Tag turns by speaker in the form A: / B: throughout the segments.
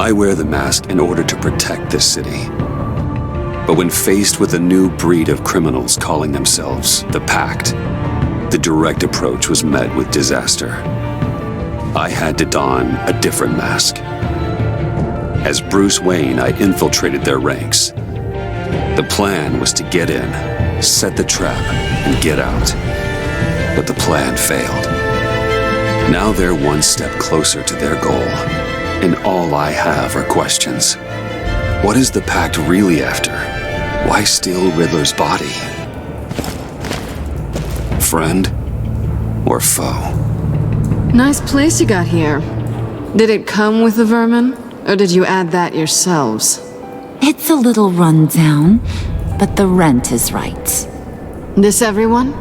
A: I wear the mask in order to protect this city. But when faced with a new breed of criminals calling themselves the Pact, the direct approach was met with disaster. I had to don a different mask. As Bruce Wayne, I infiltrated their ranks. The plan was to get in, set the trap, and get out. But the plan failed. Now they're one step closer to their goal, and all I have are questions. What is the Pact really after? Why steal Riddler's body? Friend or foe?
B: Nice place you got here. Did it come with the vermin, or did you add that yourselves?
C: It's a little run down, but the rent is right.
B: This everyone?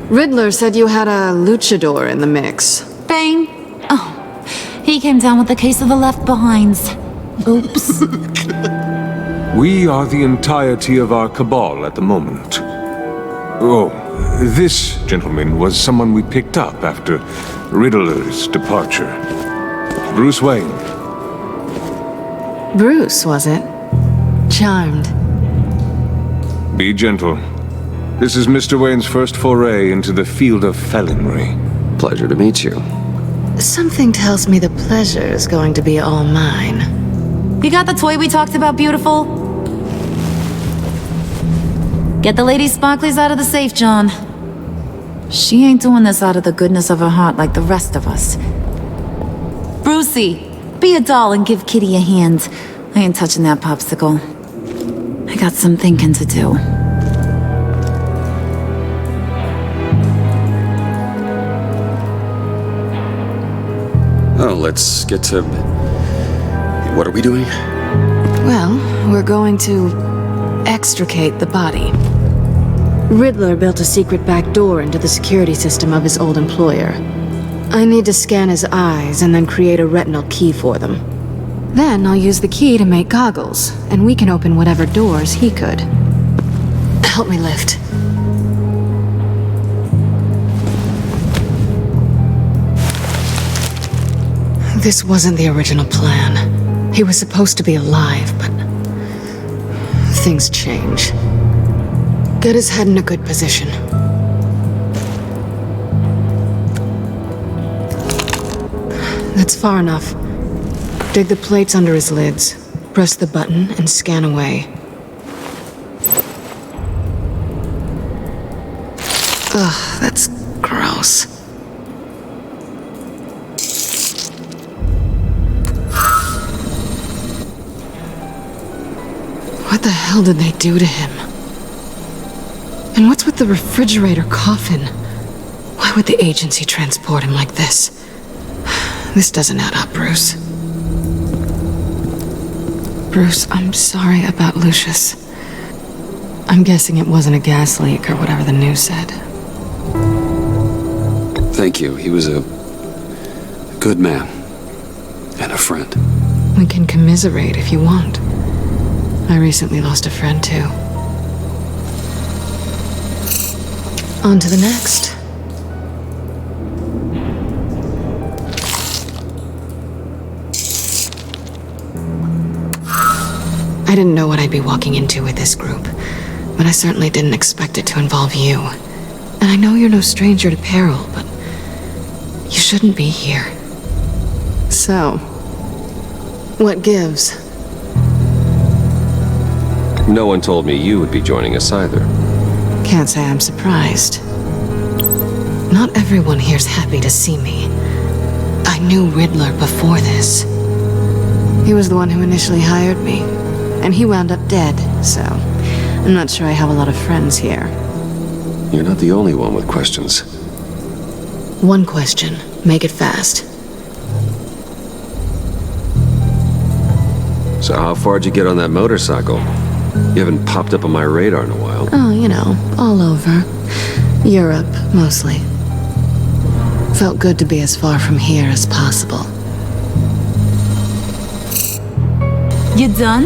B: Riddler said you had a luchador in the mix.
C: Bane? Oh, he came down with a case of the left behinds. Oops.
D: We are the entirety of our cabal at the moment. Oh, this gentleman was someone we picked up after Riddler's departure. Bruce Wayne.
B: Bruce, was it? Charmed.
D: Be gentle. This is Mr. Wayne's first foray into the field of felonry.
A: Pleasure to meet you.
B: Something tells me the pleasure is going to be all mine.
C: You got the toy we talked about, beautiful? Get the lady sparklies out of the safe, John. She ain't doing this out of the goodness of her heart like the rest of us. Brucey, be a doll and give Kitty a hand. I ain't touching that popsicle. I got some thinking to do.
A: Oh, let's get to... What are we doing?
B: Well, we're going to extricate the body. Riddler built a secret back door into the security system of his old employer. I need to scan his eyes and then create a retinal key for them. Then I'll use the key to make goggles, and we can open whatever doors he could. Help me lift. This wasn't the original plan. He was supposed to be alive, but things change. Get his head in a good position. That's far enough. Dig the plates under his lids. Press the button and scan away. Ugh, that's gross. What the hell did they do to him? And what's with the refrigerator coffin? Why would the agency transport him like this? This doesn't add up, Bruce. Bruce, I'm sorry about Lucius. I'm guessing it wasn't a gas leak or whatever the news said.
A: Thank you. He was a good man. And a friend.
B: We can commiserate if you want. I recently lost a friend, too. On to the next. I didn't know what I'd be walking into with this group, but I certainly didn't expect it to involve you. And I know you're no stranger to peril, but you shouldn't be here. So, what gives?
E: No one told me you would be joining us either.
B: Can't say I'm surprised. Not everyone here's happy to see me. I knew Riddler before this. He was the one who initially hired me, and he wound up dead, so I'm not sure I have a lot of friends here.
A: You're not the only one with questions.
B: One question. Make it fast.
E: So how far'd you get on that motorcycle? You haven't popped up on my radar in a while.
B: Oh, you know, all over. Europe, mostly. Felt good to be as far from here as possible.
C: You done?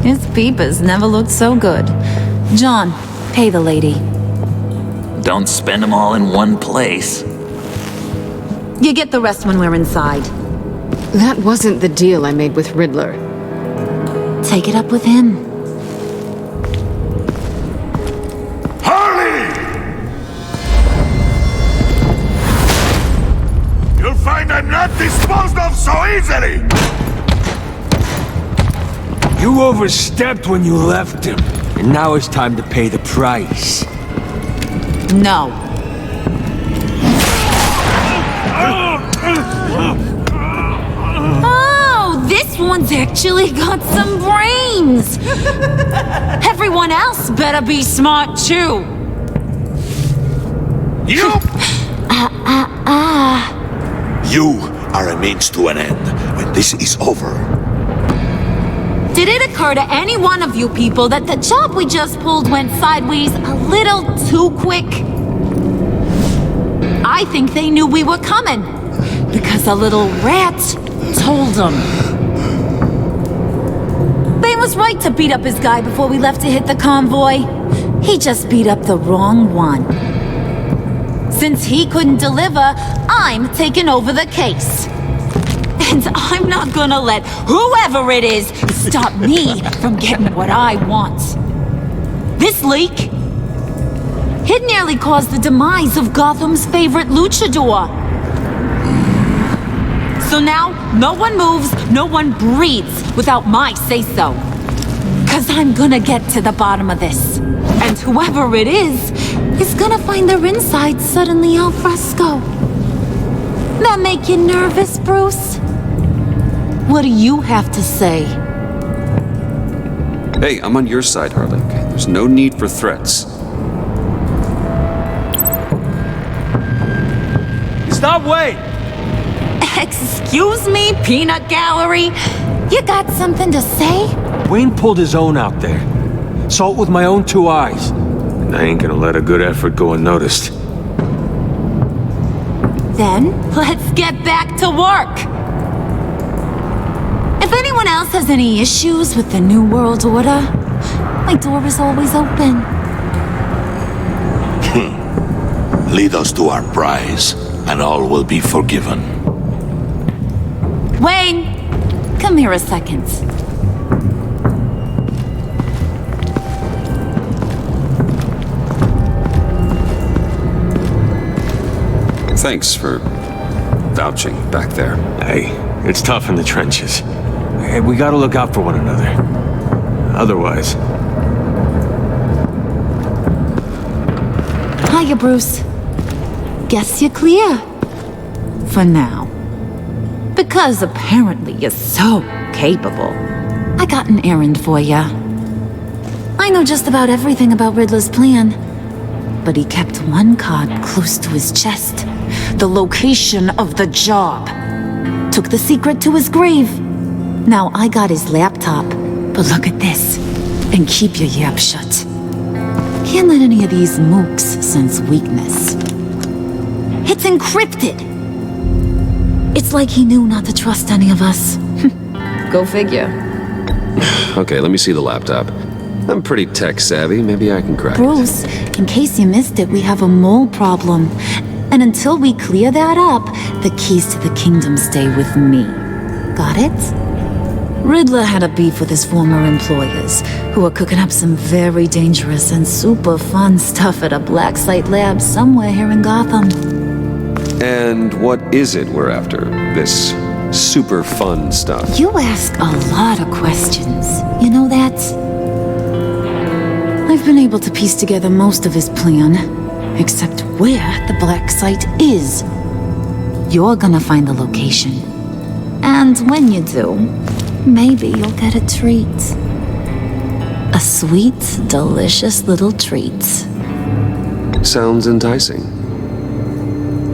C: His peepers never looked so good. John, pay the lady.
F: Don't spend them all in one place.
C: You get the rest when we're inside.
B: That wasn't the deal I made with Riddler.
C: Take it up with him.
G: Harley! You'll find I'm not disposed of so easily!
H: You overstepped when you left him, and now it's time to pay the price.
C: No. Oh, this one's actually got some brains! Everyone else better be smart too.
G: You! You are a means to an end when this is over.
C: Did it occur to any one of you people that the job we just pulled went sideways a little too quick? I think they knew we were coming, because a little rat told them. Bane was right to beat up his guy before we left to hit the convoy. He just beat up the wrong one. Since he couldn't deliver, I'm taking over the case. And I'm not gonna let whoever it is stop me from getting what I want. This leak, it nearly caused the demise of Gotham's favorite luchador. So now, no one moves, no one breathes without my say-so. 'Cause I'm gonna get to the bottom of this. And whoever it is gonna find their insides suddenly al fresco. That make you nervous, Bruce? What do you have to say?
A: Hey, I'm on your side, Harley. There's no need for threats.
H: Stop, wait!
C: Excuse me, peanut gallery? You got something to say?
H: Wayne pulled his own out there. Saw it with my own 2 eyes.
D: And I ain't gonna let a good effort go unnoticed.
C: Then, let's get back to work. If anyone else has any issues with the New World Order, my door is always open.
G: Lead us to our prize, and all will be forgiven.
C: Wayne, come here a second.
A: Thanks for vouching back there.
D: Hey, it's tough in the trenches. Hey, we gotta look out for one another. Otherwise...
C: Hiya, Bruce. Guess you're clear. For now. Because apparently you're so capable. I got an errand for ya. I know just about everything about Riddler's plan. But he kept one card close to his chest. The location of the job. Took the secret to his grave. Now I got his laptop. But look at this. And keep your yap shut. Can't let any of these mooks sense weakness. It's encrypted. It's like he knew not to trust any of us. Go figure.
E: Okay, let me see the laptop. I'm pretty tech savvy. Maybe I can crack it.
C: Bruce, in case you missed it, we have a mole problem. And until we clear that up, the keys to the kingdom stay with me. Got it? Riddler had a beef with his former employers, who were cooking up some very dangerous and super fun stuff at a black site lab somewhere here in Gotham.
A: And what is it we're after? This super fun stuff?
C: You ask a lot of questions. You know that? I've been able to piece together most of his plan, except where the black site is. You're gonna find the location. And when you do, maybe you'll get a treat. A sweet, delicious little treat.
A: Sounds enticing.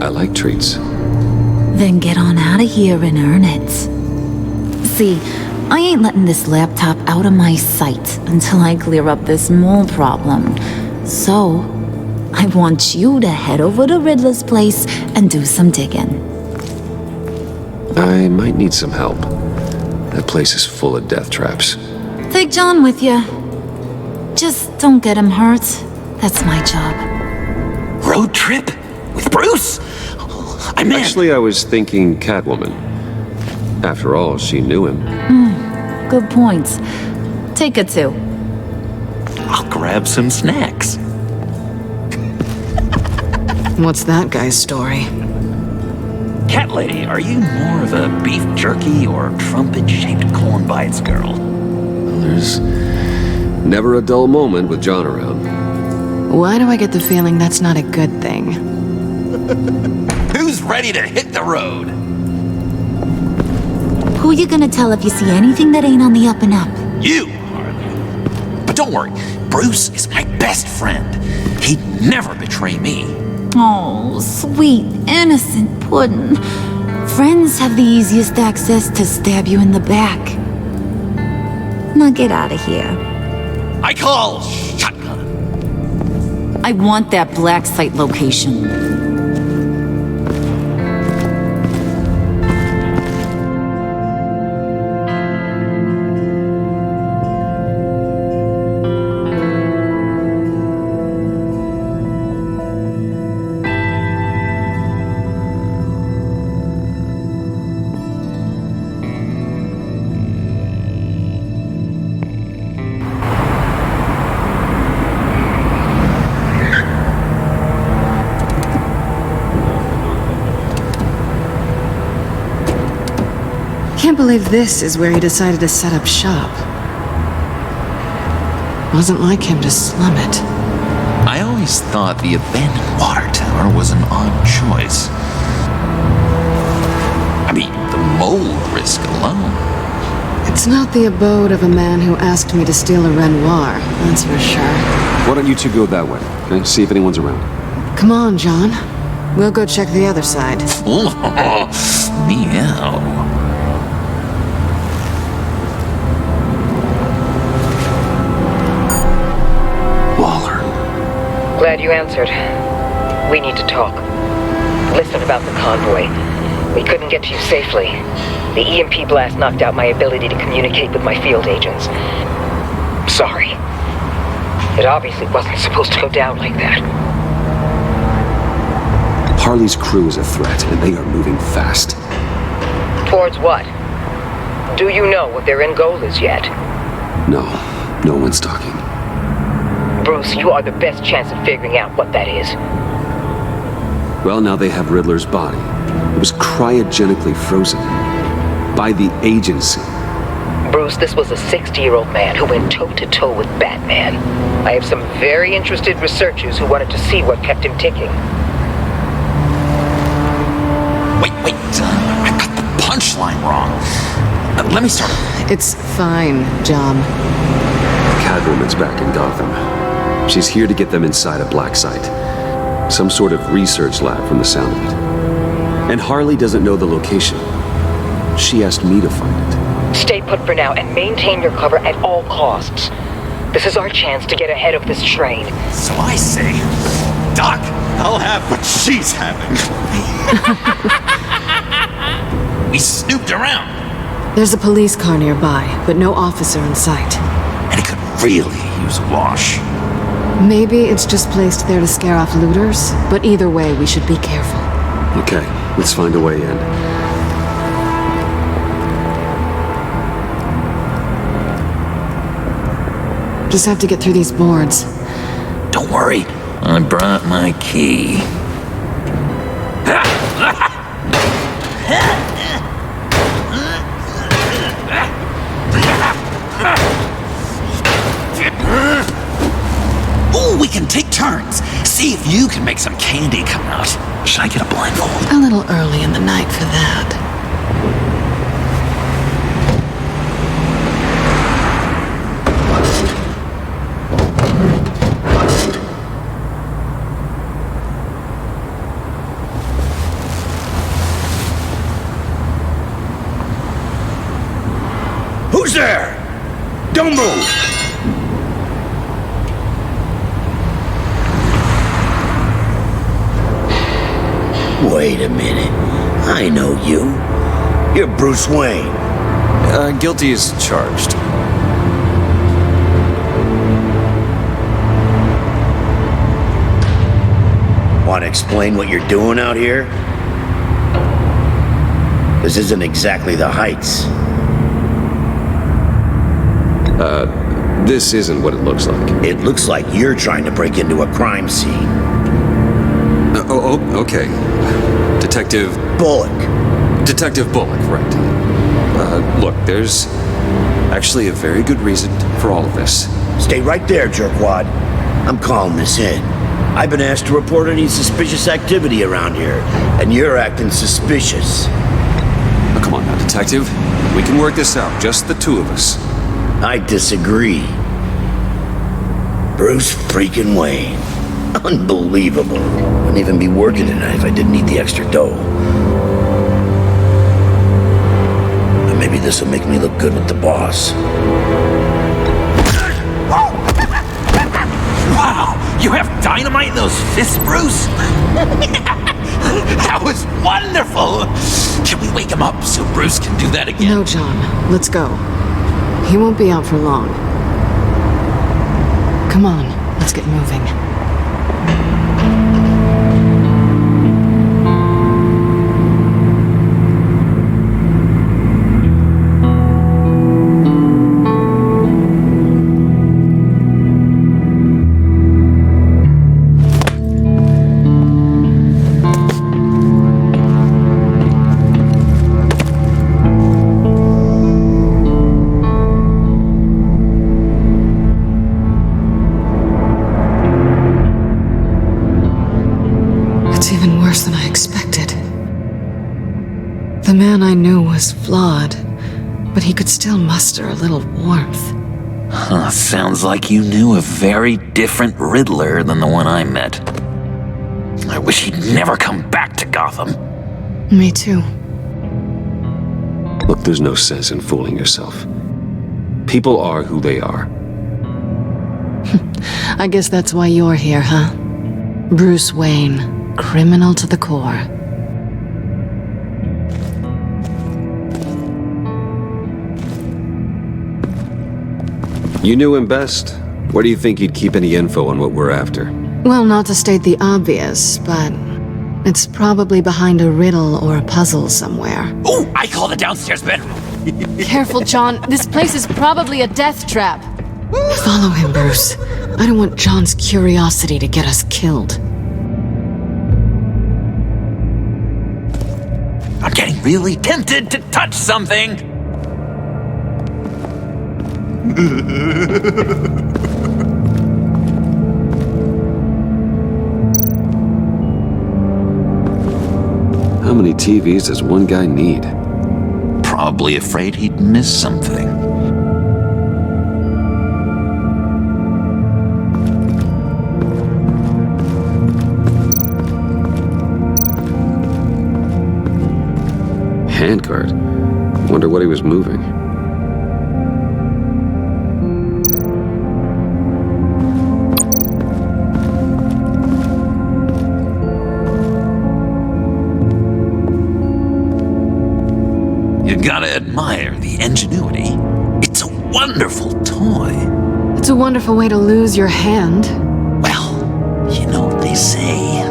A: I like treats.
C: Then get on out of here and earn it. See, I ain't letting this laptop out of my sight until I clear up this mole problem. So, I want you to head over to Riddler's place and do some digging.
A: I might need some help. That place is full of death traps.
C: Take John with you. Just don't get him hurt. That's my job.
G: Road trip? With Bruce? I'm in.
A: Actually, I was thinking Catwoman.
E: After all, she knew him.
C: Good points. Take it too.
F: I'll grab some snacks.
B: What's that guy's story?
F: Cat lady, are you more of a beef jerky or trumpet-shaped corn bites girl?
E: There's never a dull moment with John around.
B: Why do I get the feeling that's not a good thing?
F: Who's ready to hit the road?
C: Who you gonna tell if you see anything that ain't on the up and up?
F: You, Harley. But don't worry, Bruce is my best friend. He'd never betray me.
C: Oh, sweet, innocent puddin'. Friends have the easiest access to stab you in the back. Now get out of here.
F: I call shotgun.
C: I want that black site location.
B: Can't believe this is where he decided to set up shop. Wasn't like him to slum it.
F: I always thought the abandoned water tower was an odd choice. I mean, the mold risk alone.
B: It's not the abode of a man who asked me to steal a Renoir, that's for sure.
A: Why don't you two go that way, okay? See if anyone's around.
B: Come on, John. We'll go check the other side.
F: Meow.
I: Glad you answered. We need to talk. Listen about the convoy. We couldn't get to you safely. The EMP blast knocked out my ability to communicate with my field agents. Sorry. It obviously wasn't supposed to go down like that.
A: Harley's crew is a threat, and they are moving fast.
I: Towards what? Do you know what their end goal is yet?
A: No one's talking.
I: Bruce, you are the best chance of figuring out what that is.
A: Well, now they have Riddler's body. It was cryogenically frozen. By the agency.
I: Bruce, this was a 60-year-old man who went toe-to-toe with Batman. I have some very interested researchers who wanted to see what kept him ticking.
F: Wait. I got the punchline wrong. Let me start.
B: It's fine, John.
A: Catwoman's back in Gotham. She's here to get them inside a black site. Some sort of research lab from the sound of it. And Harley doesn't know the location. She asked me to find it.
I: Stay put for now and maintain your cover at all costs. This is our chance to get ahead of this train.
F: So I say, Doc, I'll have what she's having. We snooped around.
B: There's a police car nearby, but no officer in sight.
F: And it could really use a wash.
B: Maybe it's just placed there to scare off looters, but either way, we should be careful.
A: Okay, let's find a way in.
B: Just have to get through these boards.
F: Don't worry, I brought my key. Ooh, we can take turns. See if you can make some candy come out. Should I get a blindfold?
B: A little early in the night for that.
H: Who's there? Don't move! Wait a minute. I know you. You're Bruce Wayne.
E: Guilty as charged.
H: Want to explain what you're doing out here?
J: This isn't exactly the Heights.
E: This isn't what it looks like.
J: It looks like you're trying to break into a crime scene.
E: Okay. Detective
J: Bullock,
E: right. Look, there's actually a very good reason for all of this.
J: stay right there, jerkwad. I'm calling this in. I've been asked to report any suspicious activity around here, and you're acting suspicious.
A: Oh, come on now, Detective. We can work this out, just the two of us.
J: I disagree. Bruce freaking Wayne. Unbelievable. Wouldn't even be working tonight if I didn't need the extra dough. And maybe this will make me look good with the boss.
F: Wow! You have dynamite in those fists, Bruce? That was wonderful! Can we wake him up so Bruce can do that again?
B: No, John. Let's go. He won't be out for long. Come on, let's get moving. The man I knew was flawed, but he could still muster a little warmth.
F: Huh, sounds like you knew a very different Riddler than the one I met. I wish he'd never come back to Gotham.
B: Me too.
A: Look, there's no sense in fooling yourself. People are who they are.
B: I guess that's why you're here, huh? Bruce Wayne, criminal to the core.
A: You knew him best. Where do you think he'd keep any info on what we're after?
B: Well, not to state the obvious, but it's probably behind a riddle or a puzzle somewhere.
F: Oh, I call the downstairs bedroom.
B: Careful, John. This place is probably a death trap. Follow him, Bruce. I don't want John's curiosity to get us killed.
F: I'm getting really tempted to touch something.
A: How many TVs does one guy need?
F: Probably afraid he'd miss something.
A: Handguard. Wonder what he was moving.
F: You gotta admire the ingenuity. It's a wonderful toy.
B: It's a wonderful way to lose your hand.
F: Well, you know what they say.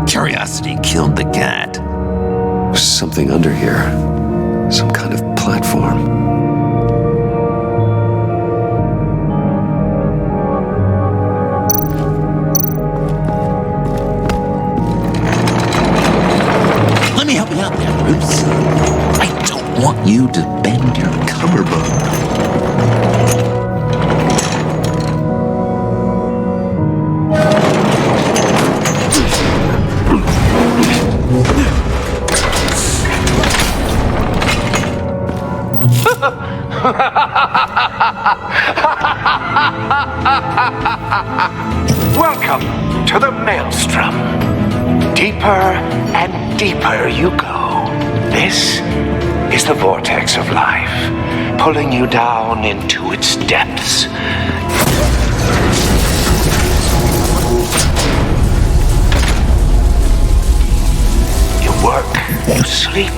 F: Curiosity killed the cat.
A: There's something under here. Some kind of platform.
F: Let me help you out there, Bruce. I don't want you to bend your collarbone.
K: Welcome to the Maelstrom. Deeper and deeper you go. This is the vortex of life, pulling you down into its depths. You work, you sleep,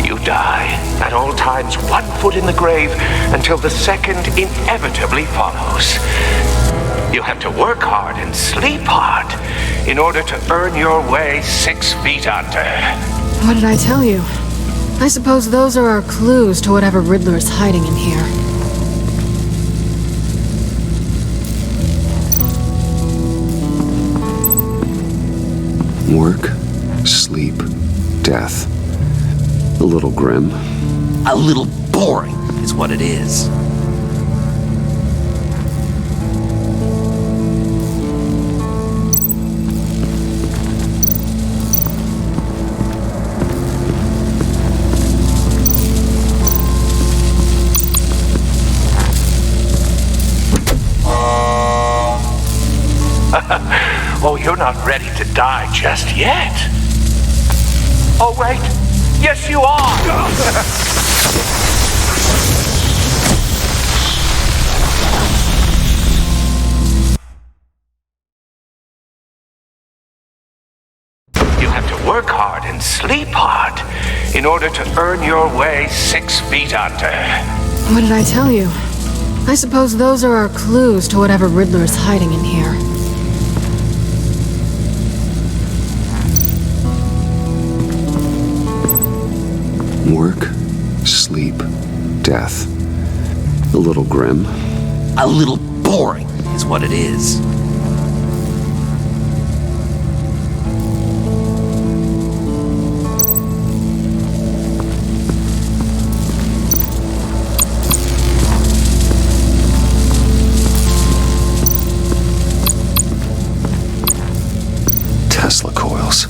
K: you die. At all times, 1 foot in the grave until the second inevitably follows. You have to work hard and sleep hard in order to earn your way 6 feet under.
B: What did I tell you? I suppose those are our clues to whatever Riddler is hiding in here.
A: Work, sleep, death. A little grim.
F: A little boring is what it is.
K: Oh, you're not ready to die just yet. Oh, wait. Yes, you are. You have to work hard and sleep hard in order to earn your way 6 feet under.
B: What did I tell you? I suppose those are our clues to whatever Riddler is hiding in here.
A: Work, sleep, death. A little grim.
F: A little boring is what it is.
A: Tesla coils.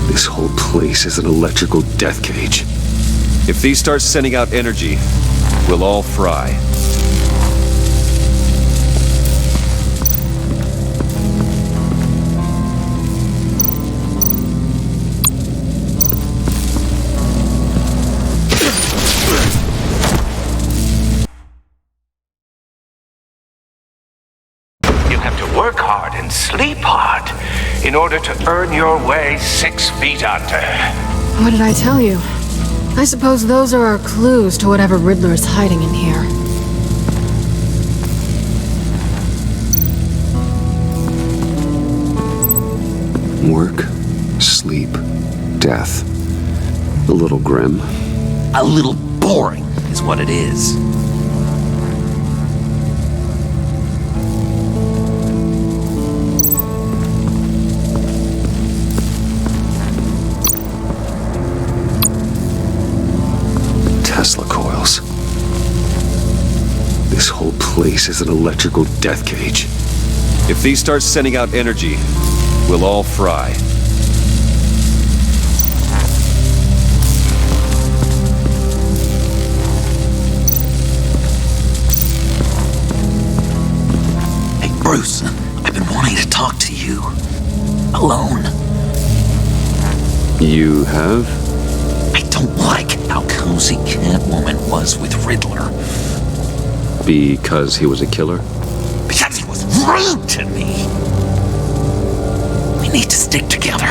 A: This whole place is an electrical death cage.
E: If these start sending out energy, we'll all fry.
K: You have to work hard and sleep hard in order to earn your way 6 feet under.
B: What did I tell you? I suppose those are our clues to whatever Riddler is hiding in here.
A: Work, sleep, death. A little grim.
F: A little boring is what it is.
A: Tesla coils. This whole place is an electrical death cage.
E: If these start sending out energy, we'll all fry.
F: Hey, Bruce, I've been wanting to talk to you. Alone.
A: You have?
F: I don't like how cozy Catwoman was with Riddler.
A: Because he was a killer?
F: Because he was rude to me. We need to stick together.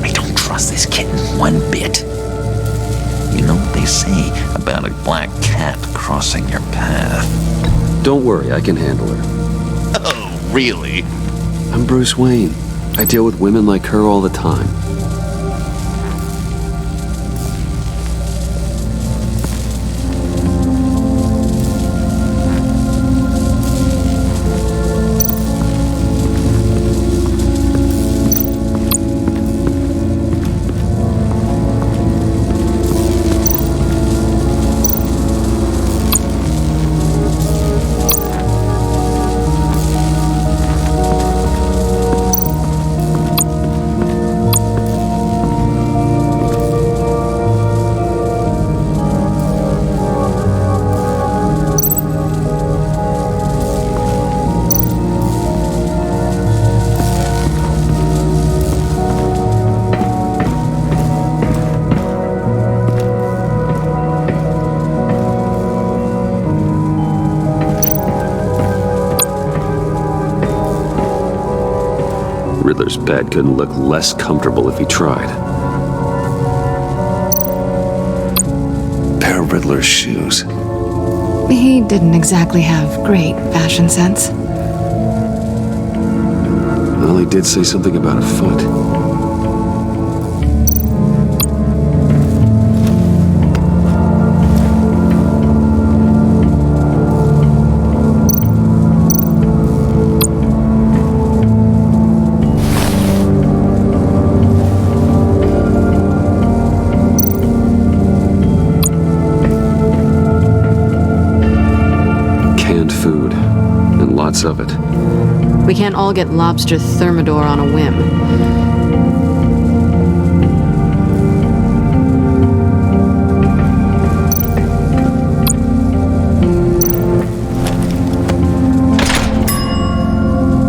F: I don't trust this kitten one bit. You know what they say about a black cat crossing your path?
A: Don't worry, I can handle her.
F: Oh, really?
A: I'm Bruce Wayne. I deal with women like her all the time. Riddler's bed couldn't look less comfortable if he tried. Pair of Riddler's shoes.
B: He didn't exactly have great fashion sense.
A: Well, he did say something about a foot. Canned food, and lots of it.
B: We can't all get lobster thermidor on a whim.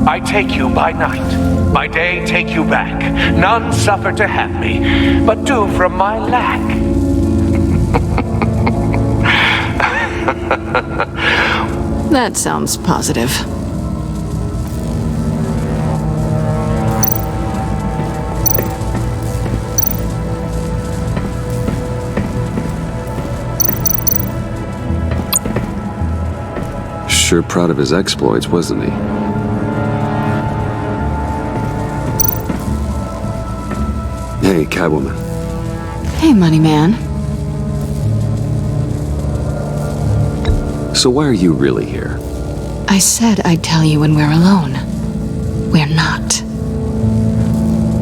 K: I take you by night. By day, take you back. None suffer to have me, but do from my lack.
B: That sounds positive.
A: Sure proud of his exploits, wasn't he? Hey, Catwoman.
B: Hey, money man.
A: So why are you really here?
B: I said I'd tell you when we're alone. We're not.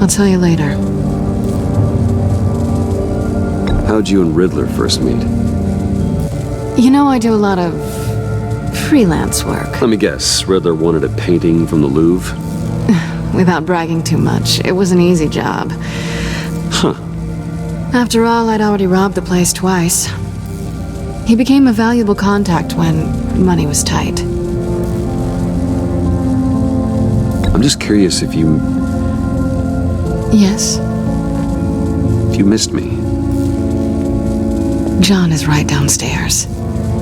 B: I'll tell you later.
A: How'd you and Riddler first meet?
B: You know, I do a lot of freelance work.
A: Let me guess, Riddler wanted a painting from the Louvre?
B: Without bragging too much, it was an easy job.
A: Huh.
B: After all, I'd already robbed the place twice. He became a valuable contact when money was tight.
A: I'm just curious if you...
B: Yes?
A: If you missed me.
B: John is right downstairs.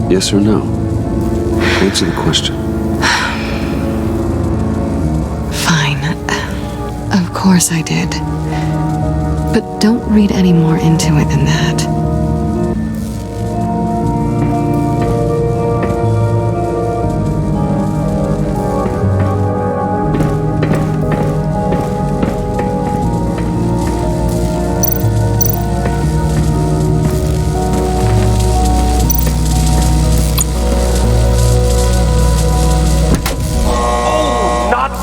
A: Yes or no? Answer the question.
B: Fine. Of course I did. But don't read any more into it than that.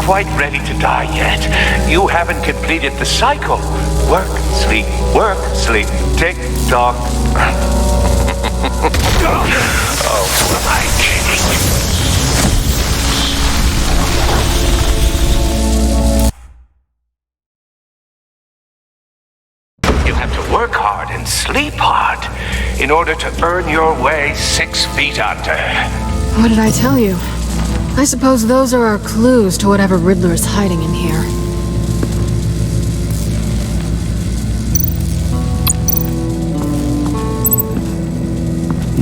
K: Quite ready to die yet. You haven't completed the cycle. Work, sleep, tick tock. Oh, who am I kidding? You have to work hard and sleep hard in order to earn your way 6 feet under.
B: What did I tell you? I suppose those are our clues to whatever Riddler is hiding in here.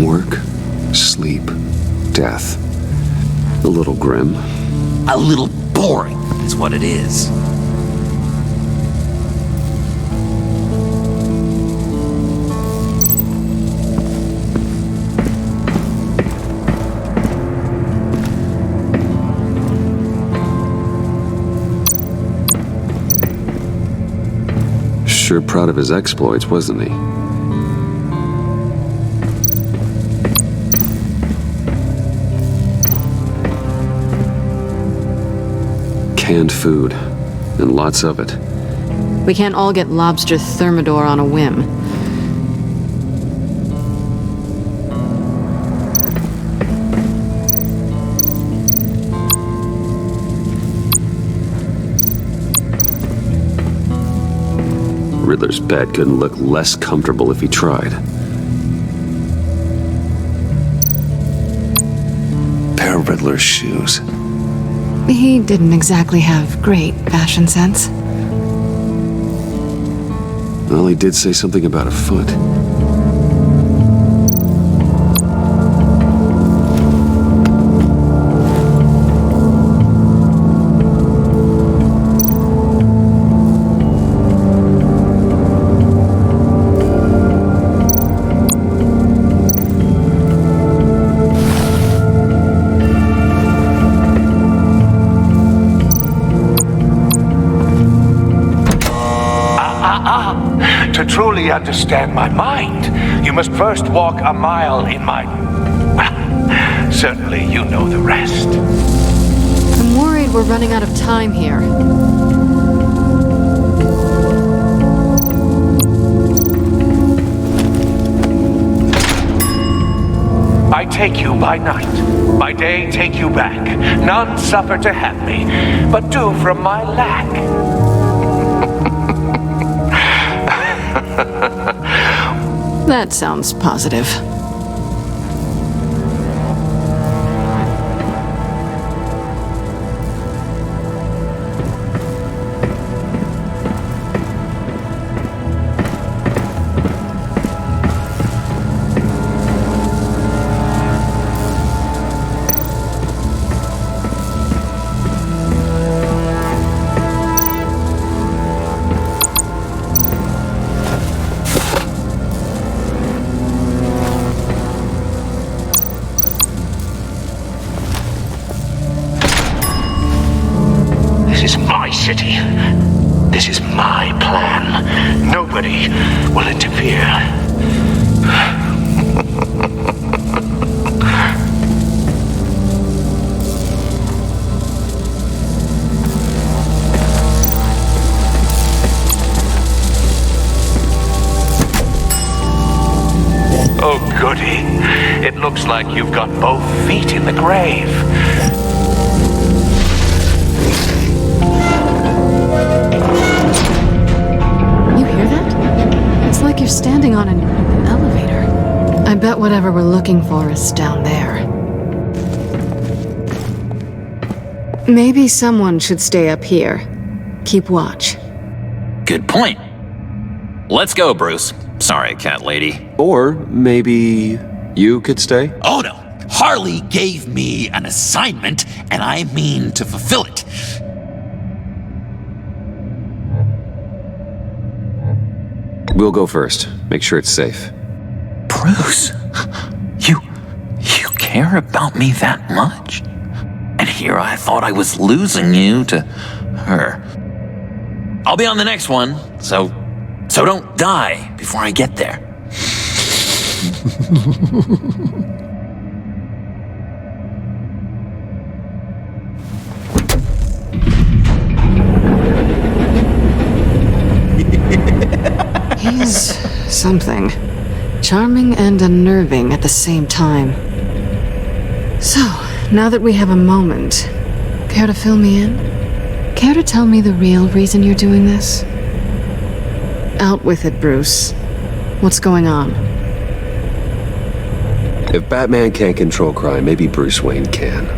A: Work, sleep, death. A little grim.
F: A little boring is what it is.
A: Sure proud of his exploits, wasn't he? Canned food, and lots of it.
B: We can't all get lobster thermidor on a whim.
A: Riddler's bed couldn't look less comfortable if he tried. Pair of Riddler's shoes.
B: He didn't exactly have great fashion sense.
A: Well, he did say something about a foot.
K: To truly understand my mind, you must first walk a mile in my... Well, certainly you know the rest.
B: I'm worried we're running out of time here.
K: I take you by night. By day, take you back. None suffer to have me, but do from my lack.
B: That sounds positive.
K: This is my city. This is my plan. Nobody will interfere. Oh, goody. It looks like you've got both feet in the grave.
B: You hear that? It's like you're standing on an elevator. I bet whatever we're looking for is down there. Maybe someone should stay up here. Keep watch.
F: Good point. Let's go, Bruce. Sorry, cat lady.
A: Or maybe you could stay?
F: Oh no. Harley gave me an assignment, and I mean to fulfill it.
A: We'll go first. Make sure it's safe.
F: Bruce, you care about me that much? And here I thought I was losing you to her. I'll be on the next one, so don't die before I get there.
B: He's something. Charming and unnerving at the same time. So, now that we have a moment, care to fill me in? Care to tell me the real reason you're doing this? Out with it, Bruce. What's going on?
A: If Batman can't control crime, maybe Bruce Wayne can.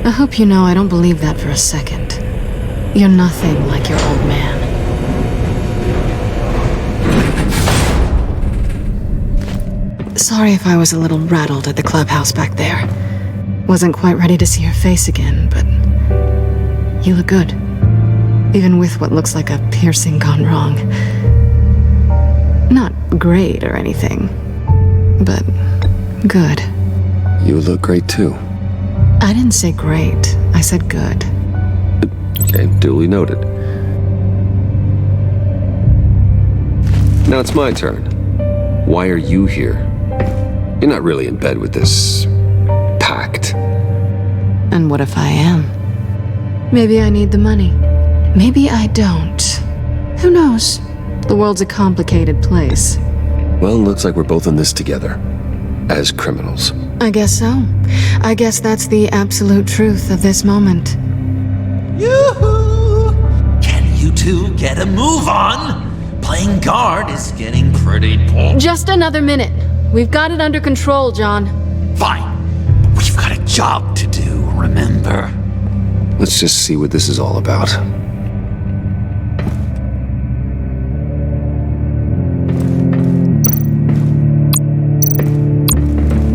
B: I hope you know I don't believe that for a second. You're nothing like your old man. Sorry if I was a little rattled at the clubhouse back there. Wasn't quite ready to see your face again, but you look good. Even with what looks like a piercing gone wrong. Not great or anything, but good.
A: You look great too.
B: I didn't say great, I said good.
A: Okay, duly noted. Now it's my turn. Why are you here? You're not really in bed with this pact.
B: And what if I am? Maybe I need the money. Maybe I don't. Who knows? The world's a complicated place.
A: Well, looks like we're both in this together. As criminals.
B: I guess so. I guess that's the absolute truth of this moment.
F: Yoo-hoo! Can you two get a move on? Playing guard is getting pretty boring.
B: Just another minute. We've got it under control, John.
F: Fine. We've got a job to do, remember?
A: Let's just see what this is all about.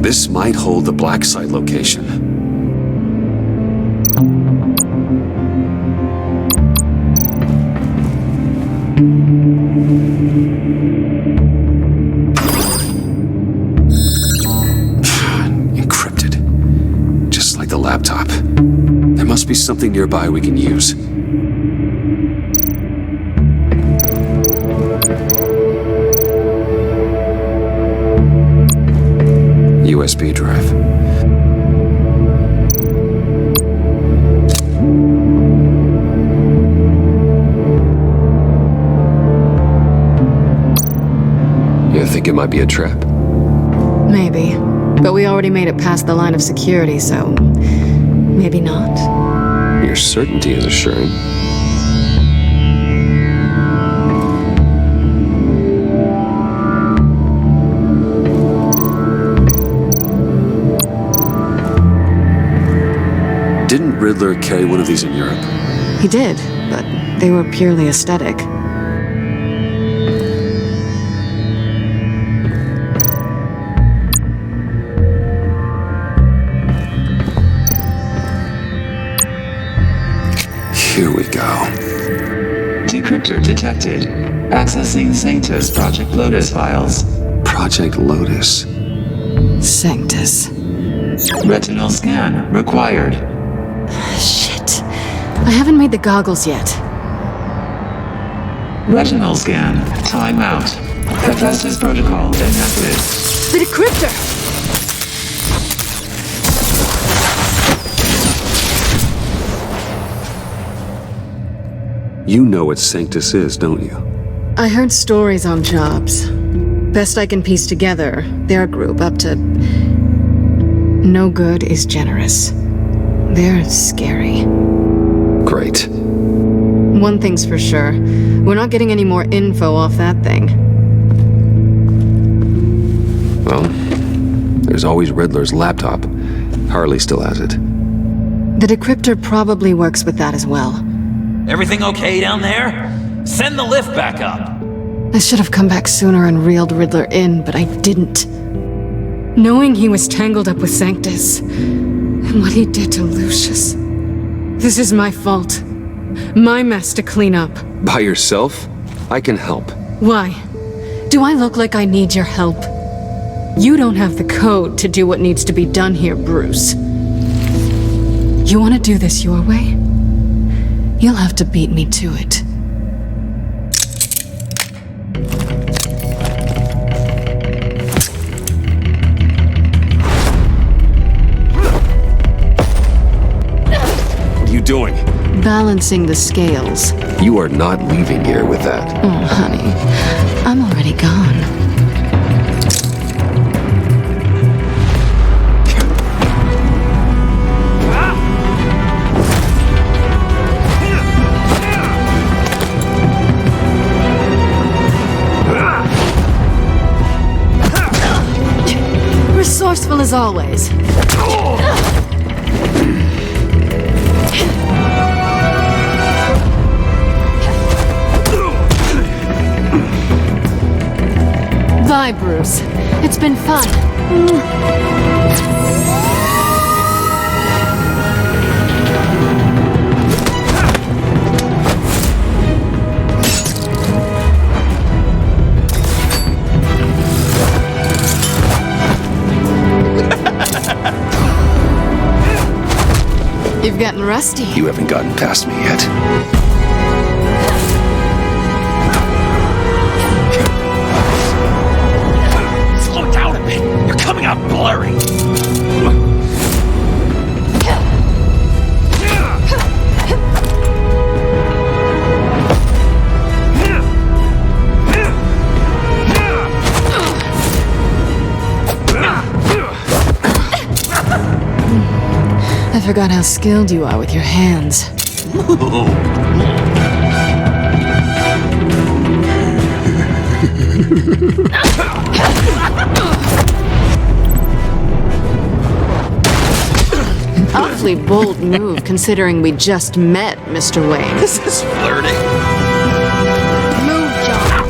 A: This might hold the black site location. Encrypted. Just like the laptop. There must be something nearby we can use. USB drive. You think it might be a trap?
B: Maybe. But we already made it past the line of security, so maybe not.
E: Your certainty is assuring.
A: Didn't Riddler carry one of these in Europe?
B: He did, but they were purely aesthetic.
A: Here we go.
L: Decryptor detected. Accessing Sanctus Project Lotus files.
A: Project Lotus.
B: Sanctus.
L: Retinal scan required.
B: Shit. I haven't made the goggles yet.
L: Retinal scan. Timeout. Hephaestus protocol enacted.
B: The decryptor!
A: You know what Sanctus is, don't you?
B: I heard stories on jobs. Best I can piece together, their group up to... No good is generous. They're scary.
A: Great.
B: One thing's for sure. We're not getting any more info off that thing.
A: Well, there's always Riddler's laptop. Harley still has it.
B: The decryptor probably works with that as well.
F: Everything okay down there? Send the lift back up.
B: I should have come back sooner and reeled Riddler in, but I didn't. Knowing he was tangled up with Sanctus, and what he did to Lucius. This is my fault. My mess to clean up.
A: By yourself? I can help.
B: Why? Do I look like I need your help? You don't have the code to do what needs to be done here, Bruce. You want to do this your way? You'll have to beat me to it.
A: What are you doing?
B: Balancing the scales.
A: You are not leaving here with that.
B: Oh, honey. I'm already gone. Resourceful as always. Bye, Bruce. It's been fun. You've gotten rusty.
A: You haven't gotten past me yet.
F: Slow down a bit. You're coming out blurry.
B: I forgot how skilled you are with your hands. Awfully bold move, considering we just met, Mr. Wayne.
F: This is flirting.
B: Move, John.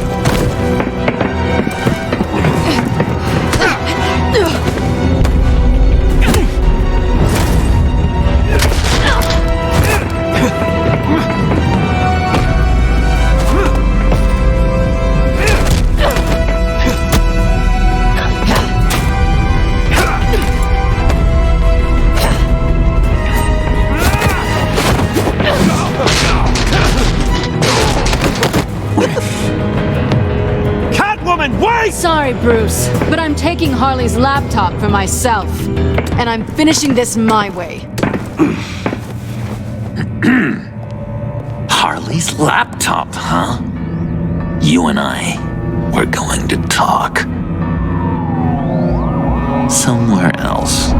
B: Sorry, Bruce, but I'm taking Harley's laptop for myself. And I'm finishing this my way.
F: Harley's laptop, huh? You and I, we're going to talk. somewhere else.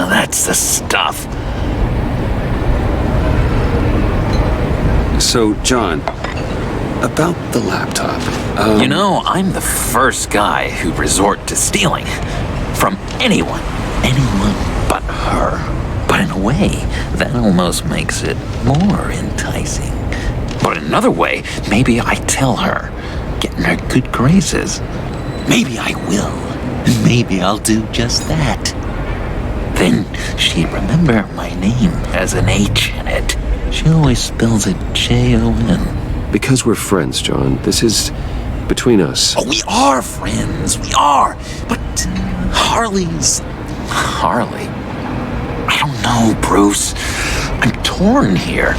F: That's the stuff.
A: So, John, about the laptop.
F: You know, I'm the first guy who'd resort to stealing. From anyone but her. But in a way, that almost makes it more enticing. But in another way, maybe I tell her, get in her good graces. Maybe I will. Maybe I'll do just that. Then she'd remember my name has an H in it. She always spells it Jon.
E: Because we're friends, John. This is between us.
F: Oh, we are friends. We are. But Harley's... Harley? I don't know, Bruce. I'm torn here.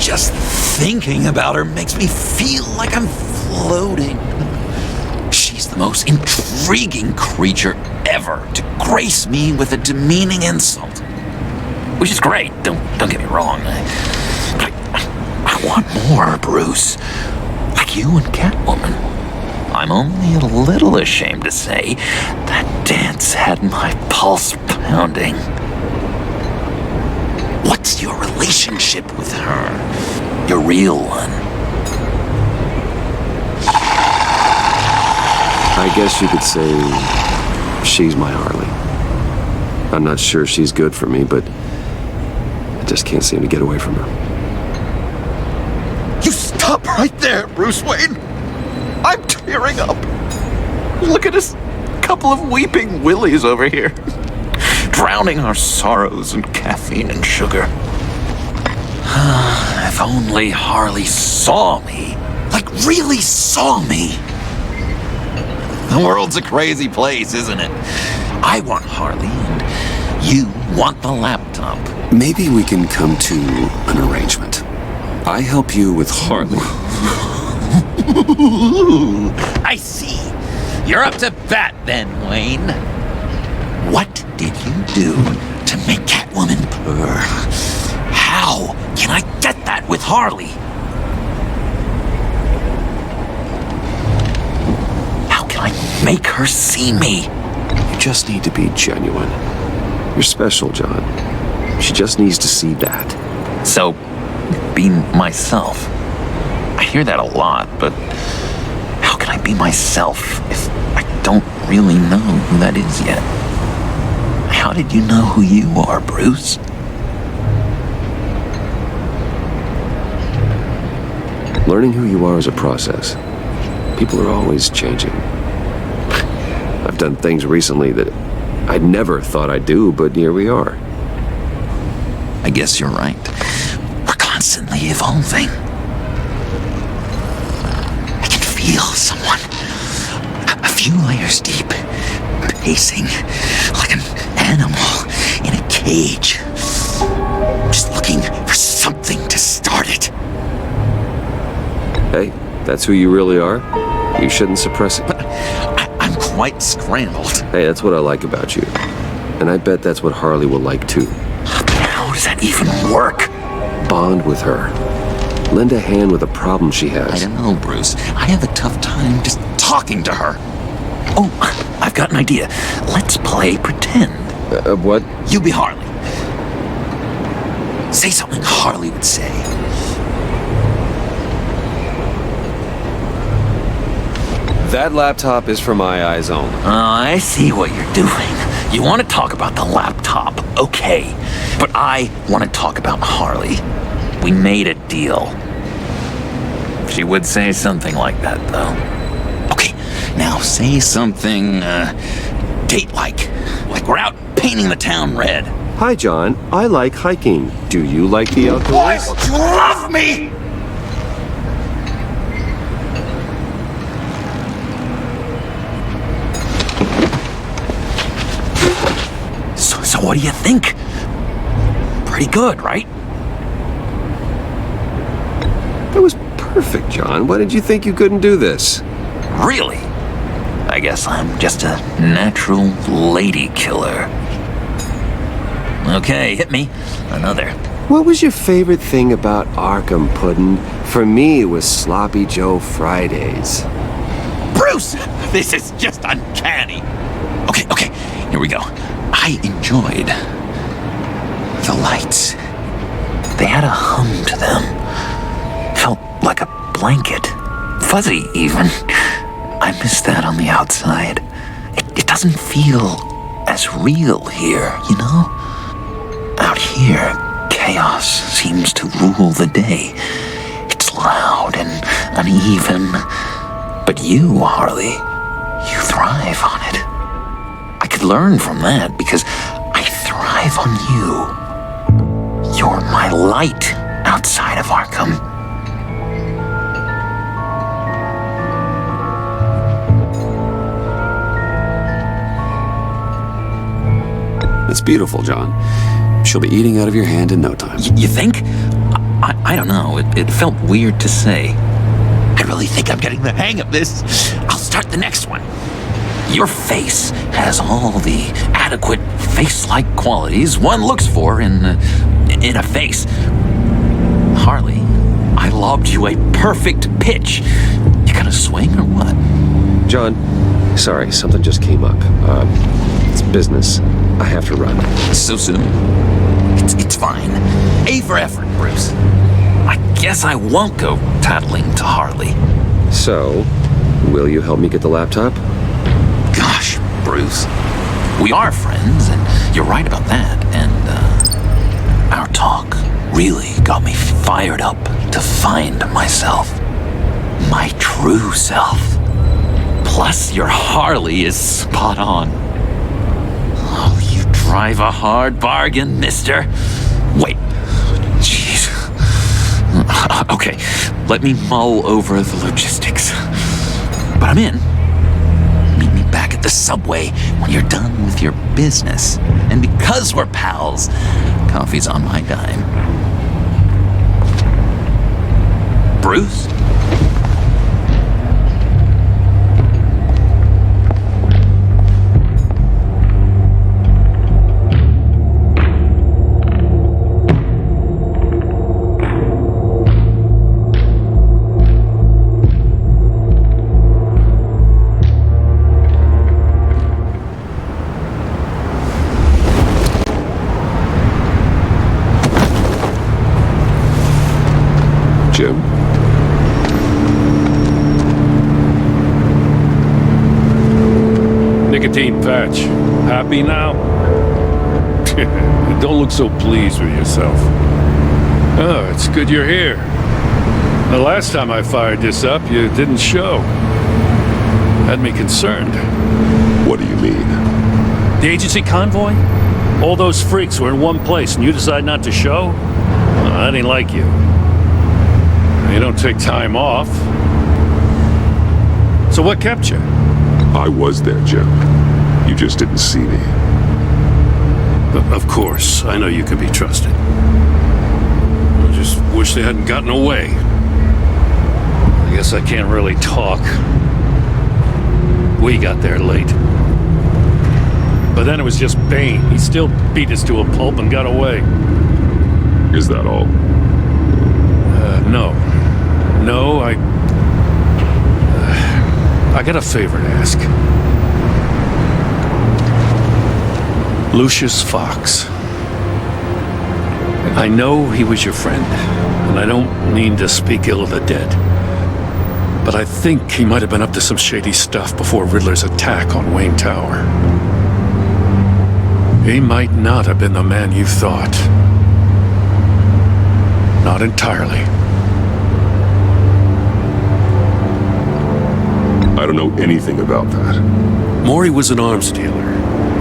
F: Just thinking about her makes me feel like I'm floating. She's the most intriguing creature ever to grace me with a demeaning insult. Which is great, don't get me wrong. But I want more, Bruce. Like you and Catwoman. I'm only a little ashamed to say that dance had my pulse pounding. What's your relationship with her? Your real one?
E: I guess you could say she's my Harley. I'm not sure she's good for me, but I just can't seem to get away from her.
F: You stop right there, Bruce Wayne! I'm tearing up. Look at us, couple of weeping willies over here. Drowning our sorrows in caffeine and sugar. If only Harley saw me. Like, really saw me. The world's a crazy place, isn't it? I want Harley, and you want the laptop.
A: Maybe we can come to an arrangement. I help you with Harley.
F: I see. You're up to bat then, Wayne. What did you do to make Catwoman purr? How can I get that with Harley? How can I make her see me?
E: You just need to be genuine. You're special, John. She just needs to see that.
F: So, be myself. I hear that a lot, but how can I be myself if I don't really know who that is yet? How did you know who you are, Bruce?
E: Learning who you are is a process. People are always changing. I've done things recently that I never thought I'd do, but here we are.
F: I guess you're right. We're constantly evolving. I can feel someone a few layers deep, pacing like an animal in a cage, just looking for something to start it.
E: Hey, that's who you really are. You shouldn't suppress it.
F: But I'm quite scrambled.
E: Hey, that's what I like about you. And I bet that's what Harley will like too.
F: How does that even work?
E: Bond with her. Lend a hand with a problem she has.
F: I don't know, Bruce. I have a tough time just talking to her. Oh, I've got an idea. Let's play pretend.
E: What?
F: You be Harley. Say something Harley would say.
E: That laptop is for my eyes only.
F: I see what you're doing. You want to talk about the laptop, okay. But I want to talk about Harley. We made a deal. She would say something like that, though. Okay, now say something, date-like. Like we're out painting the town red.
E: Hi, John. I like hiking. Do you like the outdoors?
F: Why would you love me? So what do you think? pretty good, right?
E: That was perfect, John. Why did you think you couldn't do this?
F: Really? I guess I'm just a natural lady killer. Okay, hit me. Another.
E: What was your favorite thing about Arkham, Puddin'? For me, it was Sloppy Joe Fridays.
F: Bruce! This is just uncanny. Okay, here we go. I enjoyed the lights. They had a hum to them. Felt like a blanket. Fuzzy, even. I miss that on the outside. It doesn't feel as real here, you know? Out here, chaos seems to rule the day. It's loud and uneven. But you, Harley, you thrive on it. I could learn from that because I thrive on you. You're my light outside of Arkham.
A: It's beautiful, John. She'll be eating out of your hand in no time.
F: You think? I don't know. It felt weird to say. I really think I'm getting the hang of this. I'll start the next one. Your face has all the adequate face-like qualities one looks for in a face. Harley, I lobbed you a perfect pitch. You gonna swing or what?
E: John, sorry, something just came up. It's business. I have to run.
F: So soon? It's fine. A for effort, Bruce. I guess I won't go tattling to Harley.
E: So, will you help me get the laptop?
F: Gosh, Bruce. We are friends, and you're right about that. And, our talk really got me fired up to find myself. My true self. Plus, your Harley is spot on. Oh, you drive a hard bargain, mister. Wait. Jeez. Okay, let me mull over the logistics. But I'm in. Meet me back at the subway when you're done with your business. And because we're pals, coffee's on my dime. Bruce?
D: Jim?
M: Nicotine patch. Happy now? Don't look so pleased with yourself. Oh, it's good you're here. The last time I fired this up, you didn't show. Had me concerned.
D: What do you mean?
M: The agency convoy? All those freaks were in one place and you decide not to show? Well, I didn't like you. You don't take time off. So what kept you?
D: I was there, Jim. You just didn't see me.
M: Of course, I know you can be trusted. I just wish they hadn't gotten away. I guess I can't really talk. We got there late. But then it was just Bane. He still beat us to a pulp and got away.
D: Is that all?
M: No. No, I got a favor to ask. Lucius Fox. I know he was your friend, and I don't mean to speak ill of the dead. But I think he might have been up to some shady stuff before Riddler's attack on Wayne Tower. He might not have been the man you thought. Not entirely.
D: I don't know anything about that.
M: Maury was an arms dealer,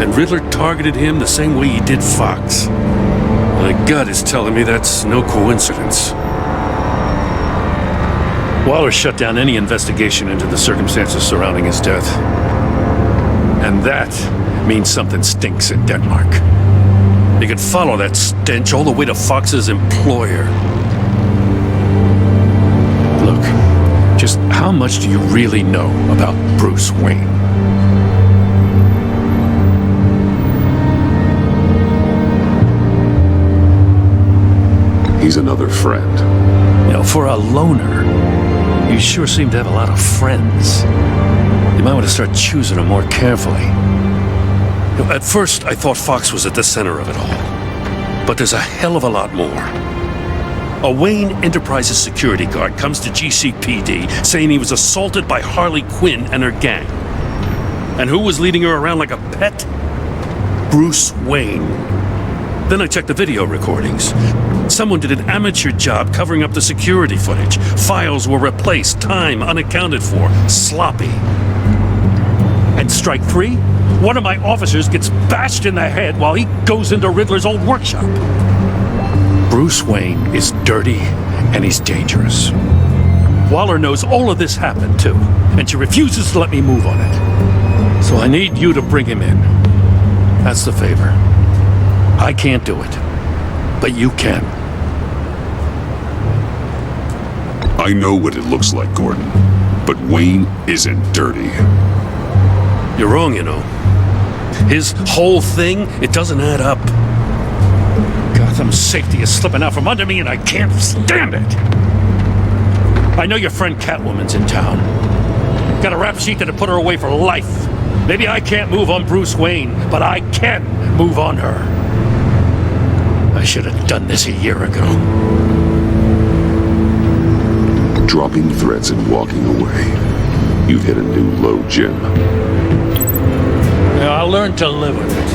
M: and Riddler targeted him the same way he did Fox. My gut is telling me that's no coincidence. Waller shut down any investigation into the circumstances surrounding his death. And that means something stinks in Denmark. You could follow that stench all the way to Fox's employer. Look, just how much do you really know about Bruce Wayne?
A: He's another friend.
M: You know, for a loner, you sure seem to have a lot of friends. You might want to start choosing them more carefully. You know, at first, I thought Fox was at the center of it all. But there's a hell of a lot more. A Wayne Enterprises security guard comes to GCPD saying he was assaulted by Harley Quinn and her gang. And who was leading her around like a pet? Bruce Wayne. Then I checked the video recordings. Someone did an amateur job covering up the security footage. Files were replaced, time unaccounted for, sloppy. And strike three? One of my officers gets bashed in the head while he goes into Riddler's old workshop. Bruce Wayne is dirty and he's dangerous. Waller knows all of this happened too, and she refuses to let me move on it. So I need you to bring him in. That's the favor. I can't do it, but you can.
A: I know what it looks like, Gordon, but Wayne isn't dirty.
M: You're wrong, you know. His whole thing, it doesn't add up. Gotham's safety is slipping out from under me and I can't stand it. I know your friend Catwoman's in town. Got a rap sheet that'll put her away for life. Maybe I can't move on Bruce Wayne, but I can move on her. I should have done this a year ago.
A: Dropping threats and walking away. You've hit a new low, Jim.
M: Yeah, I'll learn to live with it.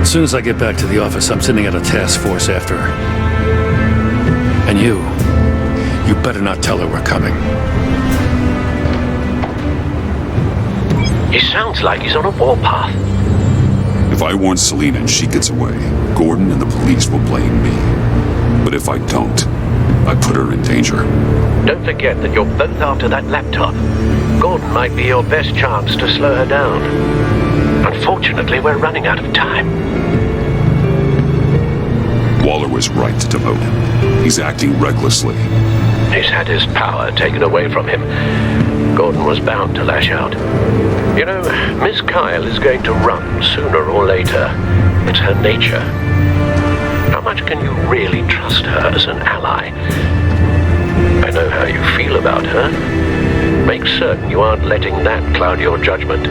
M: As soon as I get back to the office, I'm sending out a task force after her. And you better not tell her we're coming.
K: He sounds like he's on a warpath.
A: If I warn Selina and she gets away, Gordon and the police will blame me. But if I don't, I put her in danger.
K: Don't forget that you're both after that laptop. Gordon might be your best chance to slow her down. Unfortunately, we're running out of time.
A: Waller was right to demote him. He's acting recklessly.
K: He's had his power taken away from him. Gordon was bound to lash out. You know, Miss Kyle is going to run sooner or later. It's her nature. How much can you really trust her as an ally? I know how you feel about her. Make certain you aren't letting that cloud your judgment.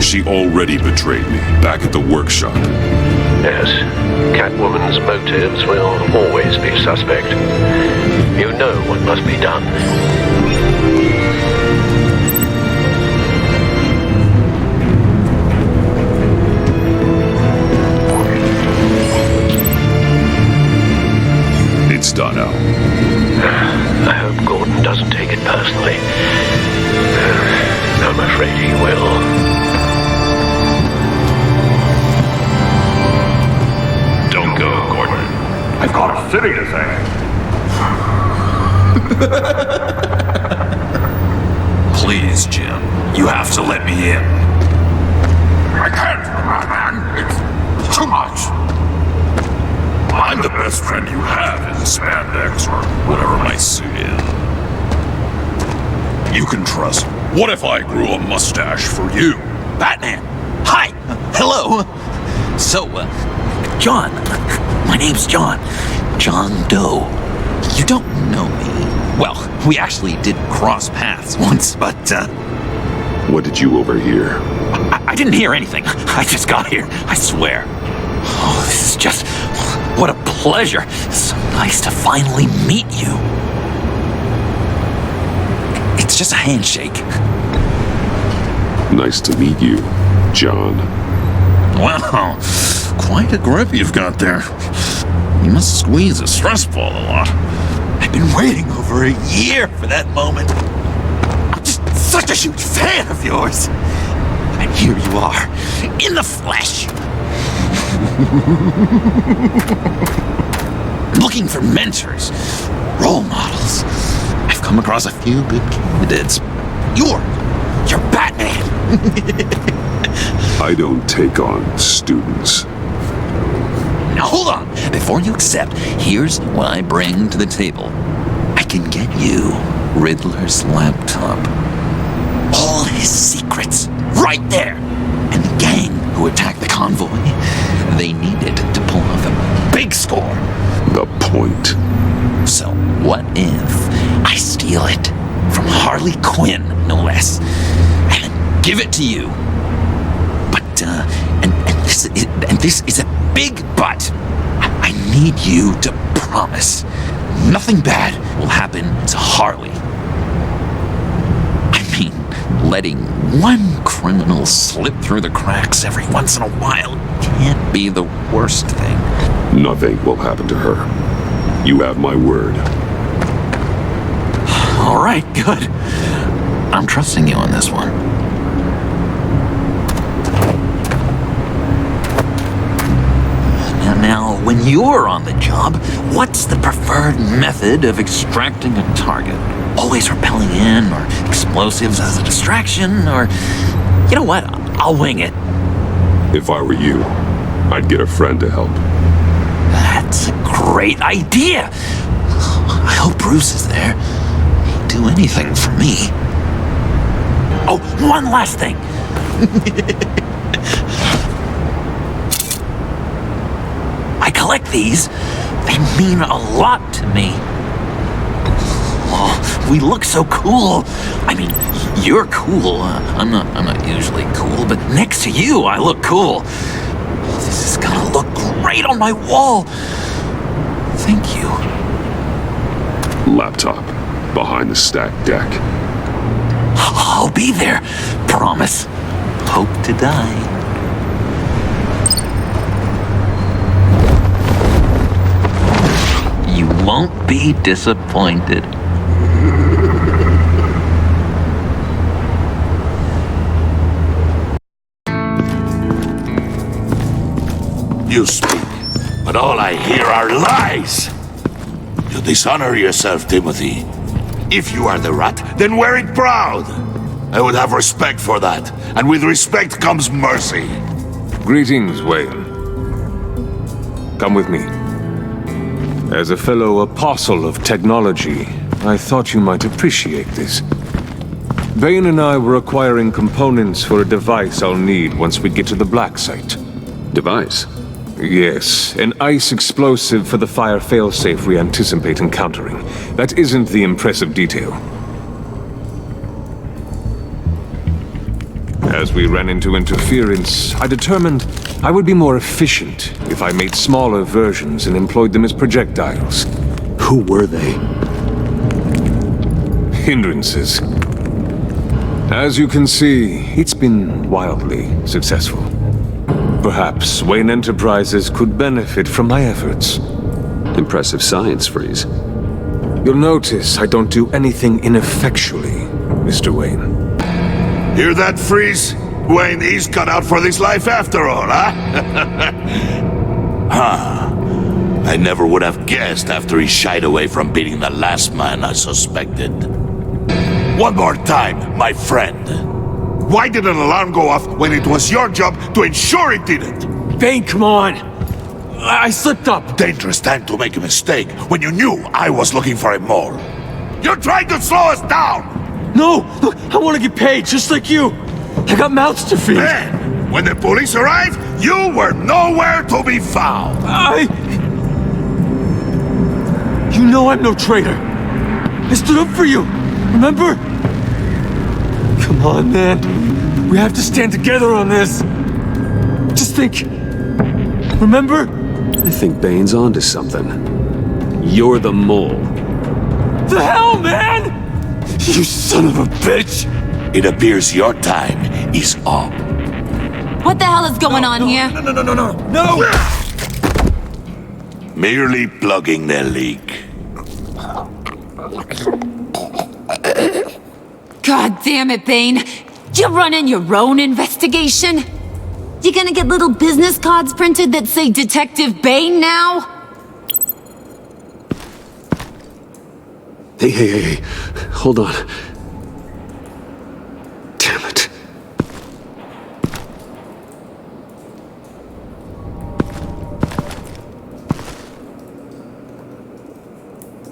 A: She already betrayed me back at the workshop.
K: Yes, Catwoman's motives will always be suspect. You know what must be done.
A: It's done, Al.
K: I hope Gordon doesn't take it personally. I'm afraid he will.
N: Don't go, Gordon. I've got a city to save.
G: Please, Jim. You have to let me in.
N: I can't, man. It's too much.
G: I'm the best friend you have in the spandex or whatever my suit is. You can trust me. What if I grew a mustache for you?
F: Batman! Hi! Hello! So, John. My name's John. John Doe. You don't know me. Well, we actually did cross paths once, but,
A: What did you overhear?
F: I didn't hear anything. I just got here, I swear. Oh, this is just... What a pleasure. It's so nice to finally meet you. It's just a handshake.
A: Nice to meet you, John.
G: Wow, quite a grip you've got there. You must squeeze a stress ball a lot.
F: I've been waiting over a year for that moment. I'm just such a huge fan of yours. And here you are, in the flesh. Looking for mentors, role models. I've come across a few good candidates. You're Batman.
A: I don't take on students.
F: Now hold on. Before you accept, here's what I bring to the table. I can get you Riddler's laptop. All his secrets, right there. And the gang who attacked the convoy, they needed to pull off a big score.
A: The point.
F: So what if I steal it from Harley Quinn, no less, and give it to you? But this is a big but. I need you to promise nothing bad will happen to Harley. I mean, letting one criminal slip through the cracks every once in a while can't be the worst thing.
A: Nothing will happen to her. You have my word.
F: All right, good. I'm trusting you on this one. Now, when you're on the job, what's the preferred method of extracting a target? Always rappelling in, or explosives as a distraction, or... You know what? I'll wing it.
A: If I were you, I'd get a friend to help.
F: That's a great idea! I hope Bruce is there. He'd do anything for me. Oh, one last thing! I collect these. They mean a lot to me. Oh, we look so cool. I mean, you're cool. I'm not usually cool, but next to you, I look cool. This is gonna look great on my wall. Thank you.
A: Laptop. Behind the stacked deck.
F: I'll be there. Promise. Hope to die. You won't be disappointed.
O: You speak, but all I hear are lies. You dishonor yourself, Timothy. If you are the rat, then wear it proud. I would have respect for that, and with respect comes mercy.
D: Greetings, Wayne. Come with me. As a fellow apostle of technology, I thought you might appreciate this. Bane and I were acquiring components for a device I'll need once we get to the Black Site.
A: Device?
D: Yes, an ice explosive for the fire failsafe we anticipate encountering. That isn't the impressive detail. As we ran into interference, I determined I would be more efficient if I made smaller versions and employed them as projectiles.
A: Who were they?
D: Hindrances. As you can see, it's been wildly successful. Perhaps Wayne Enterprises could benefit from my efforts.
A: Impressive science, Freeze.
D: You'll notice I don't do anything ineffectually, Mr. Wayne.
O: Hear that, Freeze? Wayne is cut out for this life after all, huh? I never would have guessed after he shied away from beating the last man I suspected. One more time, my friend. Why did an alarm go off when it was your job to ensure it didn't?
H: Bane, come on! I slipped up!
O: Dangerous time to make a mistake when you knew I was looking for him more. You're trying to slow us down!
H: No! Look, I want to get paid, just like you! I got mouths to feed!
O: Then, when the police arrived, you were nowhere to be found!
H: You know I'm no traitor! I stood up for you! Remember? Come on, man. We have to stand together on this. Just think. Remember?
A: I think Bane's onto something. You're the mole.
H: The hell, man! You son of a bitch!
O: It appears your time is up.
C: What the hell is going on here?
H: No!
O: Merely plugging the leak.
C: God damn it, Bane. You're running your own investigation? You gonna get little business cards printed that say Detective Bane now?
A: Hey. Hold on. Damn it.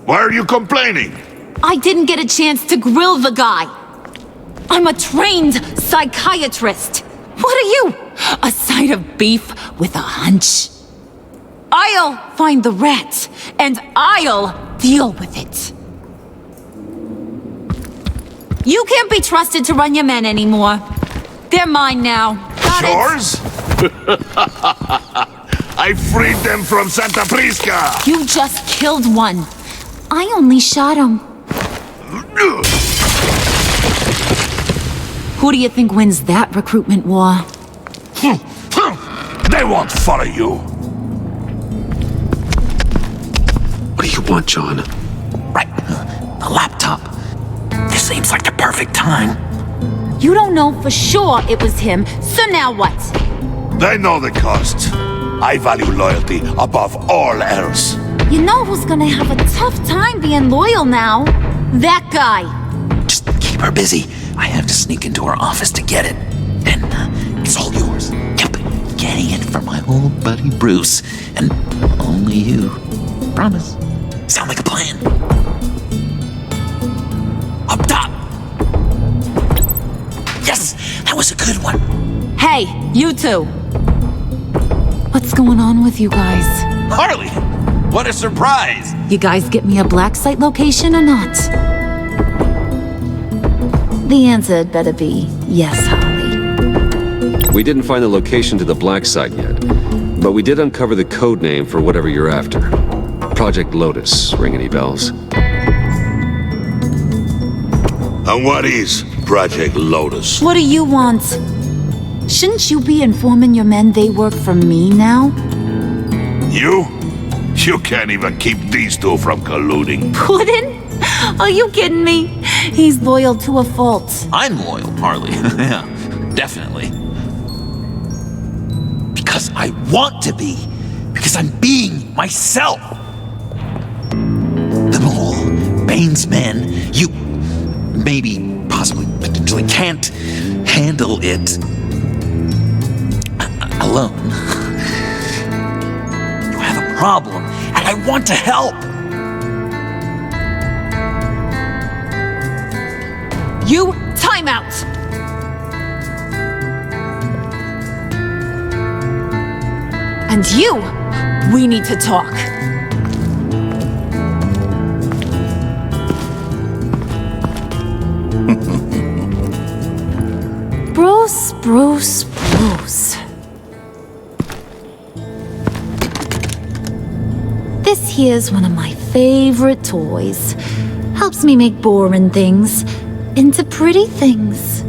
O: Why are you complaining?
C: I didn't get a chance to grill the guy. I'm a trained psychiatrist. What are you? A side of beef with a hunch? I'll find the rat, and I'll deal with it. You can't be trusted to run your men anymore. They're mine now. Got
O: Yours? I freed them from Santa Prisca!
C: You just killed one. I only shot him. Who do you think wins that recruitment war?
O: They won't follow you.
A: What do you want, John?
F: Right. The laptop. This seems like the perfect time.
C: You don't know for sure it was him, so now what?
O: They know the cost. I value loyalty above all else.
C: You know who's gonna have a tough time being loyal now? That guy.
F: Just keep her busy. I have to sneak into her office to get it. And it's all yours. Yep. Getting it for my old buddy Bruce. And only you. Promise. Sound like a plan. Up top. Yes, that was a good one.
C: Hey, you two. What's going on with you guys?
F: Harley, what a surprise.
C: You guys get me a black site location or not? The answer had better be yes, Harley.
E: We didn't find the location to the black site yet, but we did uncover the code name for whatever you're after. Project Lotus. Ring any bells?
O: And what is Project Lotus?
C: What do you want? Shouldn't you be informing your men they work for me now?
O: You? You can't even keep these two from colluding.
C: Puddin'? Are you kidding me? He's loyal to a fault.
F: I'm loyal, Harley. Yeah, definitely. Because I want to be. Because I'm being myself. The mole, Bane's men, you maybe, possibly, potentially can't handle it alone. You have a problem, and I want to help.
C: You, time out! And you, we need to talk. Bruce. This here's one of my favorite toys. Helps me make boring things into pretty things.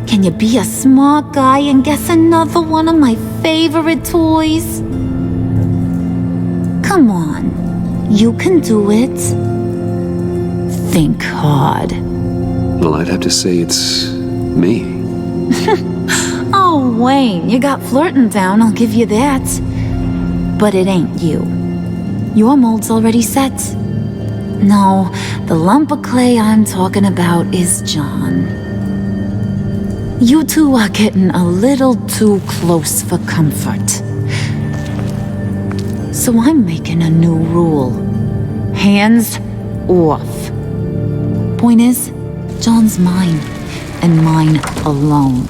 C: Can you be a smart guy and guess another one of my favorite toys? Come on, you can do it. Think hard.
A: Well, I'd have to say it's me.
C: Oh, Wayne, you got flirting down, I'll give you that. But it ain't you. Your mold's already set. No, the lump of clay I'm talking about is John. You two are getting a little too close for comfort. So I'm making a new rule. Hands off. Point is, John's mine, and mine alone.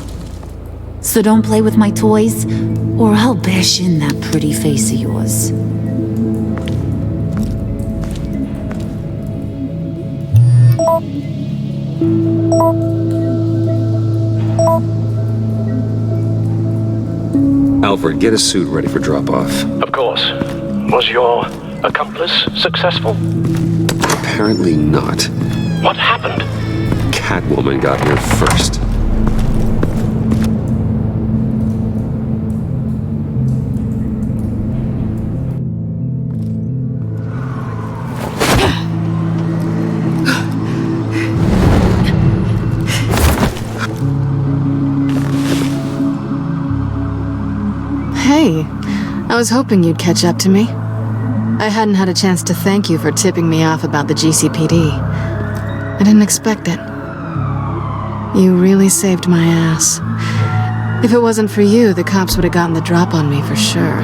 C: So don't play with my toys, or I'll bash in that pretty face of yours.
E: Alfred, get a suit ready for drop-off.
N: Of course. Was your accomplice successful?
A: Apparently not.
N: What happened?
A: Catwoman got here first.
B: Hey, I was hoping you'd catch up to me. I hadn't had a chance to thank you for tipping me off about the GCPD. I didn't expect it. You really saved my ass. If it wasn't for you, the cops would have gotten the drop on me for sure.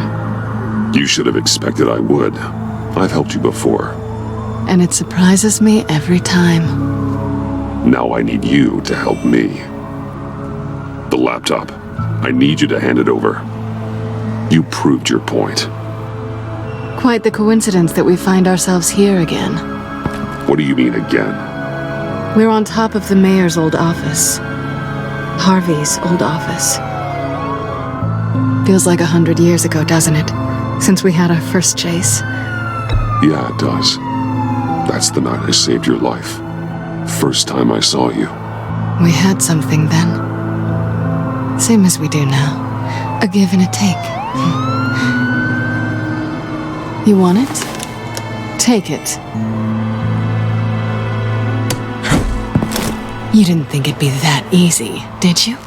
A: You should have expected I would. I've helped you before.
B: And it surprises me every time.
A: Now I need you to help me. The laptop. I need you to hand it over. You proved your point.
B: Quite the coincidence that we find ourselves here again.
A: What do you mean again?
B: We're on top of the mayor's old office. Harvey's old office. Feels like 100 years ago, doesn't it? Since we had our first chase.
A: Yeah, it does. That's the night I saved your life. First time I saw you.
B: We had something then. Same as we do now. A give and a take. You want it? Take it. You didn't think it'd be that easy, did you?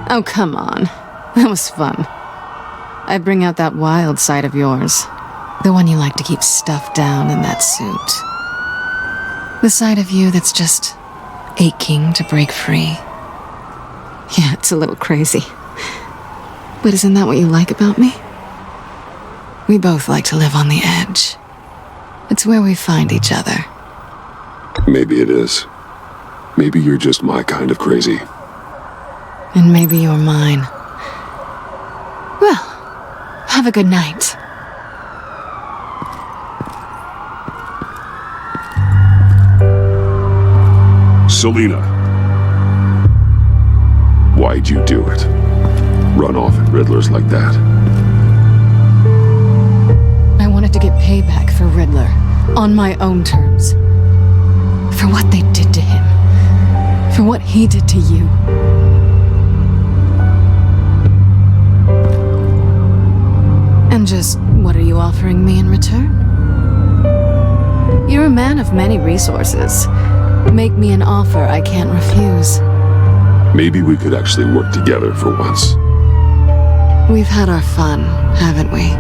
B: Oh, come on. That was fun. I bring out that wild side of yours. The one you like to keep stuffed down in that suit. The side of you that's just aching to break free. Yeah, it's a little crazy. But isn't that what you like about me? We both like to live on the edge. It's where we find each other.
A: Maybe it is. Maybe you're just my kind of crazy.
B: And maybe you're mine. Well, have a good night.
A: Selina. Why'd you do it? Run off at Riddlers like that?
B: I wanted to get payback for Riddler, on my own terms. For what they did to him. For what he did to you. And just, what are you offering me in return? You're a man of many resources. Make me an offer I can't refuse.
A: Maybe we could actually work together for once.
B: We've had our fun, haven't we?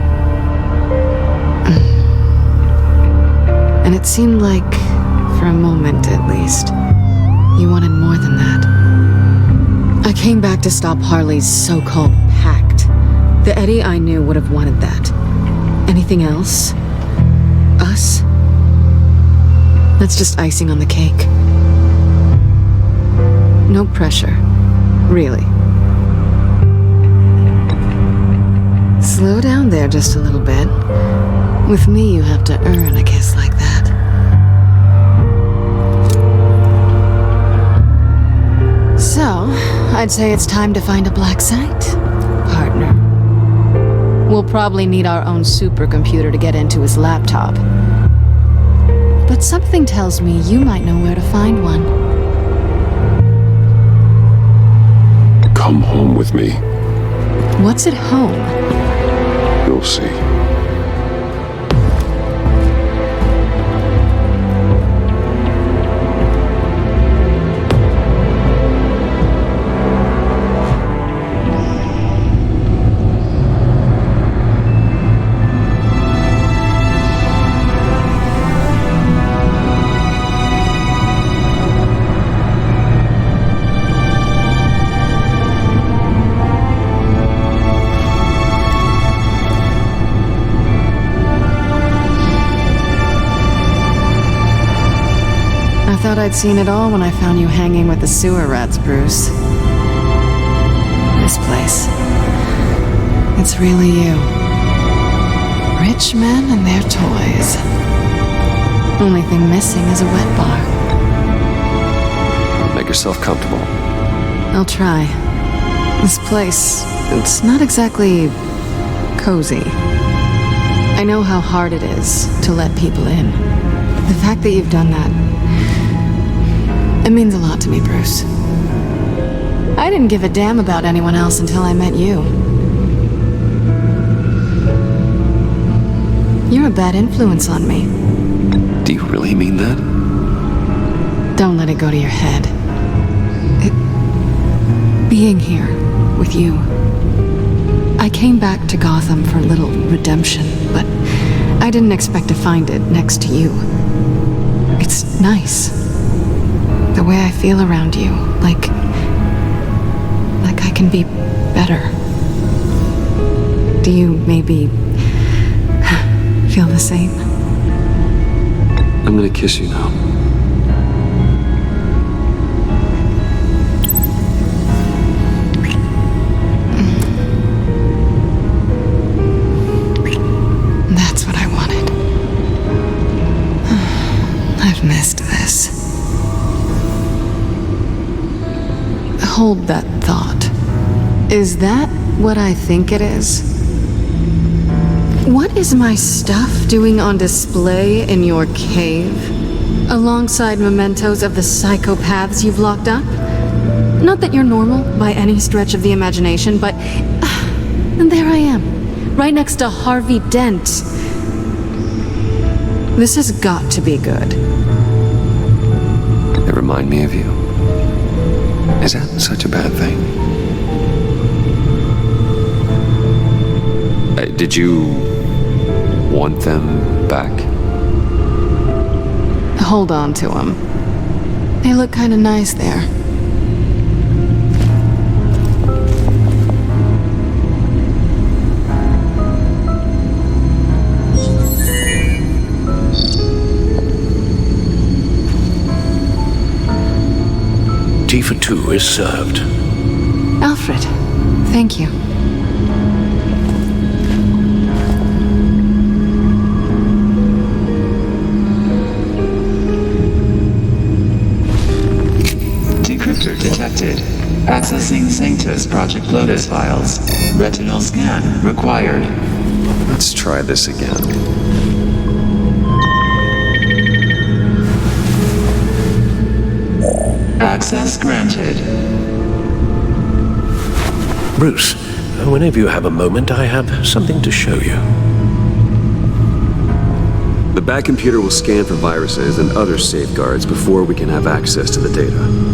B: And it seemed like, for a moment at least, you wanted more than that. I came back to stop Harley's so-called pact. The Eddie I knew would have wanted that. Anything else? Us? That's just icing on the cake. No pressure. Really. Slow down there just a little bit. With me, you have to earn a kiss like that. So, I'd say it's time to find a black site, partner. We'll probably need our own supercomputer to get into his laptop. But something tells me you might know where to find one.
A: Come home with me.
B: What's at home?
A: You'll see.
B: I thought I'd seen it all when I found you hanging with the sewer rats, Bruce. This place. It's really you. Rich men and their toys. Only thing missing is a wet bar.
A: Make yourself comfortable.
B: I'll try. This place, it's not exactly cozy. I know how hard it is to let people in. The fact that you've done that, it means a lot to me, Bruce. I didn't give a damn about anyone else until I met you. You're a bad influence on me.
A: Do you really mean that?
B: Don't let it go to your head. Being here with you. I came back to Gotham for a little redemption, but I didn't expect to find it next to you. It's nice. The way I feel around you, like I can be better. Do you maybe feel the same?
A: I'm gonna kiss you now.
B: That's what I wanted. I've missed this. Hold that thought. Is that what I think it is? What is my stuff doing on display in your cave? Alongside mementos of the psychopaths you've locked up? Not that you're normal by any stretch of the imagination, but and there I am, right next to Harvey Dent. This has got to be good.
A: They remind me of you. Is that such a bad thing? Did you want them back?
B: Hold on to them. They look kind of nice there.
P: Tea for two is served.
B: Alfred, thank you.
L: Decryptor detected. Accessing Sanctus Project Lotus files. Retinal scan required.
A: Let's try this again.
L: Access granted.
P: Bruce, whenever you have a moment, I have something to show you.
A: The back computer will scan for viruses and other safeguards before we can have access to the data.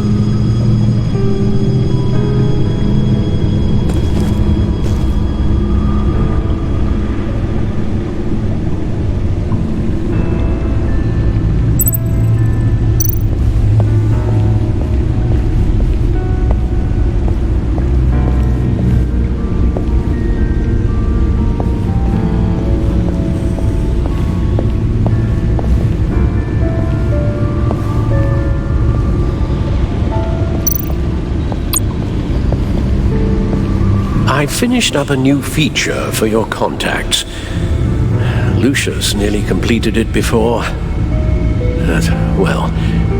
P: I finished up a new feature for your contacts. Lucius nearly completed it before. Well,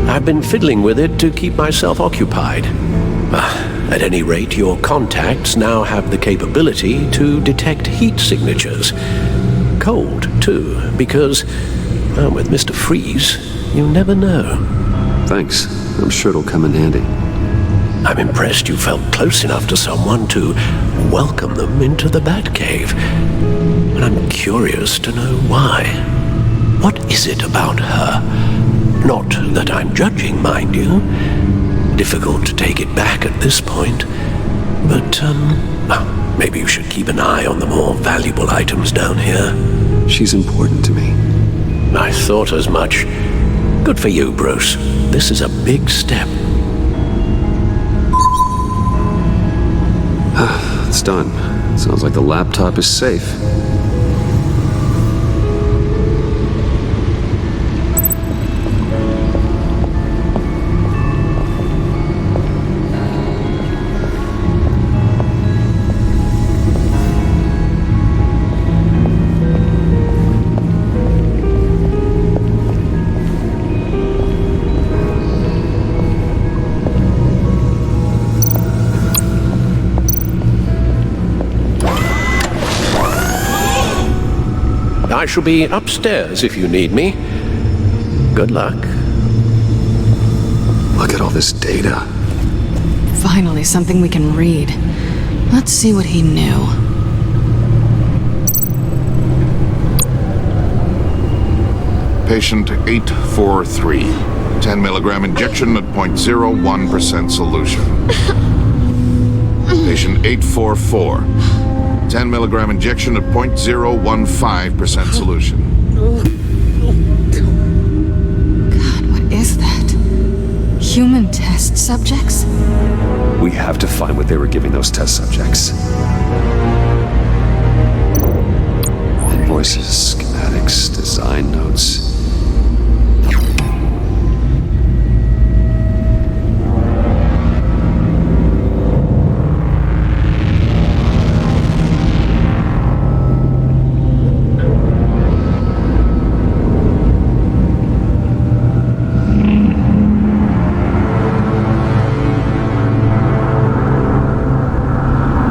P: I've been fiddling with it to keep myself occupied. At any rate, your contacts now have the capability to detect heat signatures. Cold, too, because, well, with Mr. Freeze, you never know.
A: Thanks. I'm sure it'll come in handy.
P: I'm impressed you felt close enough to someone to welcome them into the Batcave. And I'm curious to know why. What is it about her? Not that I'm judging, mind you. Difficult to take it back at this point. But, maybe you should keep an eye on the more valuable items down here.
A: She's important to me.
P: I thought as much. Good for you, Bruce. This is a big step.
A: It's done. Sounds like the laptop is safe.
P: I shall be upstairs if you need me. Good luck.
A: Look at all this data.
B: Finally, something we can read. Let's see what he knew.
Q: Patient 843. 10 milligram injection at 0.01% solution. Patient 844. 10 milligram injection at 0.015% solution.
B: God, what is that? Human test subjects?
A: We have to find what they were giving those test subjects. Invoices, schematics, design notes.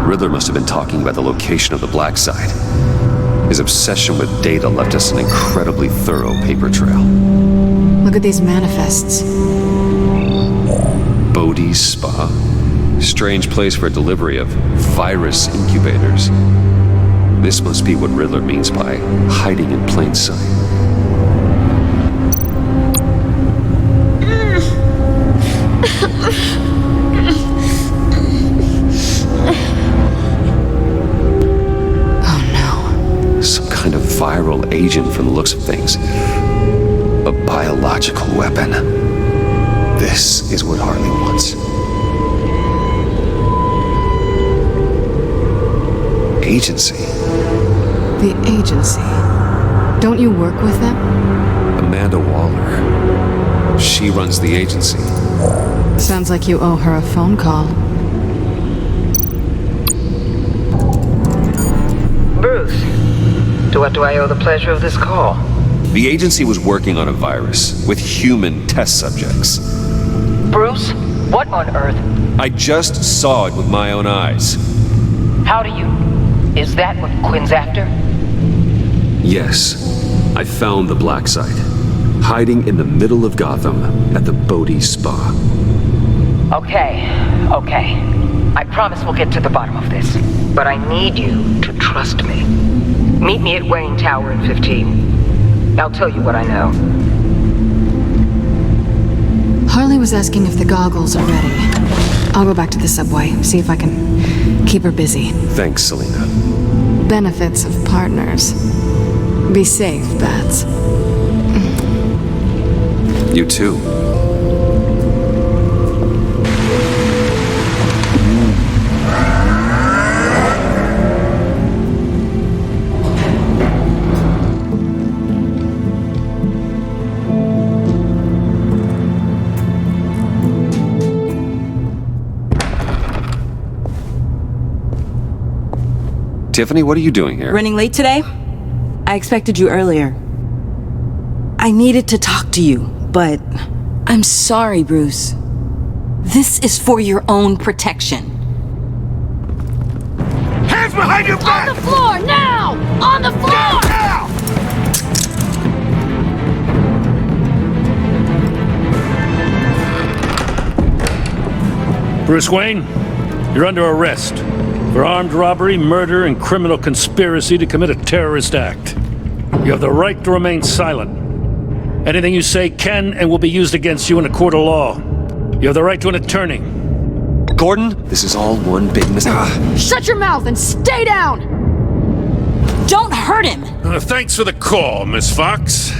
A: Riddler must have been talking about the location of the black site. His obsession with data left us an incredibly thorough paper trail.
B: Look at these manifests.
A: Bodhi's Spa. Strange place for delivery of virus incubators. This must be what Riddler means by hiding in plain sight. Kind of viral agent from the looks of things. A biological weapon. This is what Harley wants. Agency.
B: The agency. Don't you work with them?
A: Amanda Waller. She runs the agency.
B: Sounds like you owe her a phone call.
I: Bruce. To what do I owe the pleasure of this call?
A: The agency was working on a virus with human test subjects.
I: Bruce, what on earth?
A: I just saw it with my own eyes.
I: How do you... Is that what Quinn's after?
A: Yes. I found the black site. Hiding in the middle of Gotham at the Bodhi Spa.
I: Okay. I promise we'll get to the bottom of this. But I need you to trust me. Meet me at Wayne Tower in 15. I'll tell you what I know.
B: Harley was asking if the goggles are ready. I'll go back to the subway, see if I can keep her busy.
A: Thanks, Selena.
B: Benefits of partners. Be safe, Bats.
A: You too. Tiffany, what are you doing here?
R: Running late today? I expected you earlier. I needed to talk to you, but I'm sorry, Bruce. This is for your own protection.
O: Hands behind your back!
S: On the floor, now! On the floor!
O: Now!
M: Bruce Wayne, you're under arrest for armed robbery, murder, and criminal conspiracy to commit a terrorist act. You have the right to remain silent. Anything you say can and will be used against you in a court of law. You have the right to an attorney.
A: Gordon, this is all one big mistake.
S: Shut your mouth and stay down!
R: Don't hurt him!
M: Thanks for the call, Miss Fox.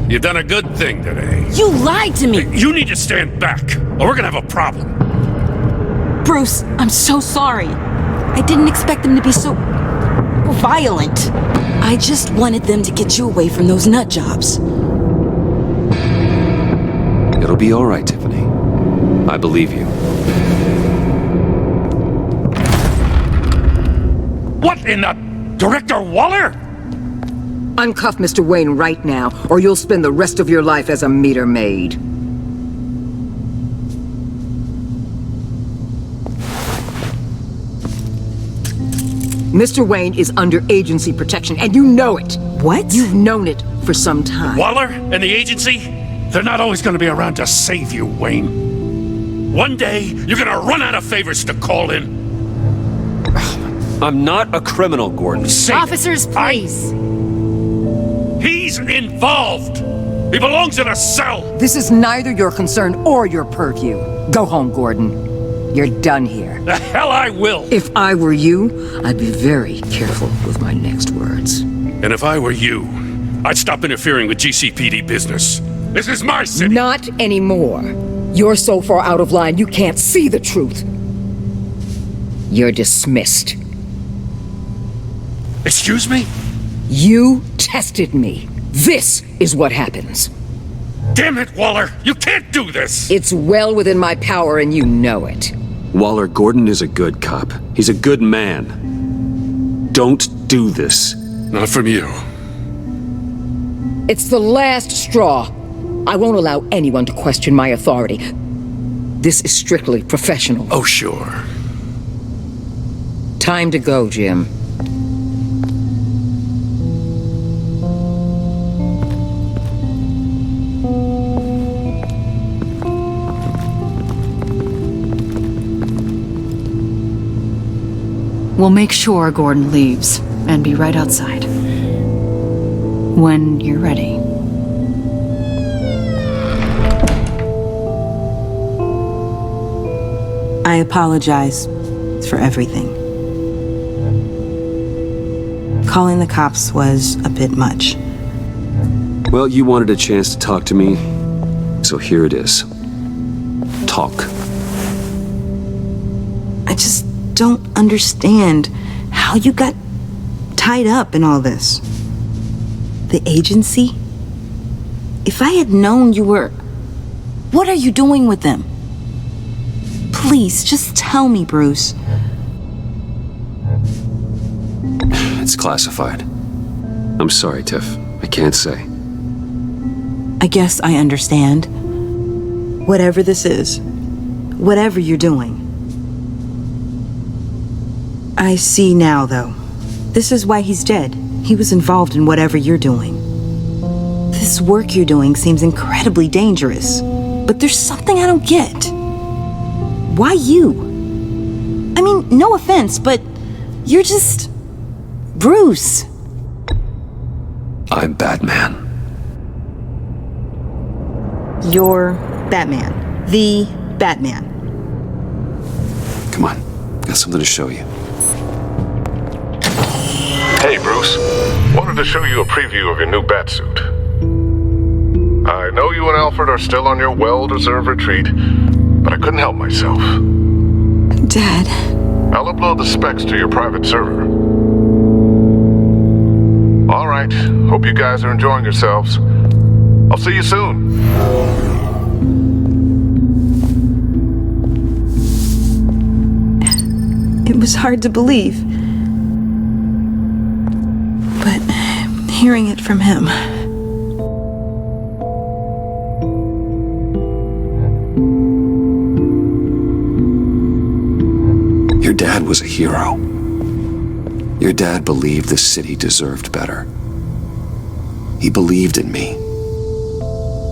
M: You've done a good thing today.
R: You lied to me!
M: You need to stand back, or we're gonna have a problem.
R: Bruce, I'm so sorry. I didn't expect them to be so... violent. I just wanted them to get you away from those nut jobs.
A: It'll be all right, Tiffany. I believe you.
M: What in the... Director Waller?
T: Uncuff Mr. Wayne right now, or you'll spend the rest of your life as a meter maid. Mr. Wayne is under agency protection, and you know it! What? You've known it for some time.
M: Waller and the agency, they're not always going to be around to save you, Wayne. One day, you're going to run out of favors to call in.
A: I'm not a criminal, Gordon.
S: Officers, please.
M: He's involved. He belongs in a cell.
T: This is neither your concern or your purview. Go home, Gordon. You're done here.
M: The hell I will.
T: If I were you, I'd be very careful with my next words.
M: And if I were you, I'd stop interfering with GCPD business. This is my city.
T: Not anymore. You're so far out of line you can't see the truth. You're dismissed.
M: Excuse me?
T: You tested me. This is what happens.
M: Damn it, Waller! You can't do this!
T: It's well within my power and you know it.
A: Waller, Gordon is a good cop. He's a good man. Don't do this.
M: Not from you.
T: It's the last straw. I won't allow anyone to question my authority. This is strictly professional.
M: Oh, sure.
T: Time to go, Jim.
B: We'll make sure Gordon leaves and be right outside. When you're ready.
R: I apologize for everything. Calling the cops was a bit much.
A: Well, you wanted a chance to talk to me, so here it is. Talk.
R: I just don't understand how you got tied up in all this. The agency? If I had known you were... What are you doing with them? Please, just tell me, Bruce.
A: It's classified. I'm sorry, Tiff. I can't say.
R: I guess I understand. Whatever this is, whatever you're doing. I see now, though. This is why he's dead. He was involved in whatever you're doing. This work you're doing seems incredibly dangerous. But there's something I don't get. Why you? I mean, no offense, but you're just... Bruce.
A: I'm Batman.
R: You're Batman. The Batman.
A: Come on. Got something to show you.
N: Hey, Bruce. Wanted to show you a preview of your new Batsuit. I know you and Alfred are still on your well-deserved retreat, but I couldn't help myself.
R: Dad.
N: I'll upload the specs to your private server. All right. Hope you guys are enjoying yourselves. I'll see you soon.
R: It was hard to believe. But hearing it from him...
A: Your dad was a hero. Your dad believed the city deserved better. He believed in me.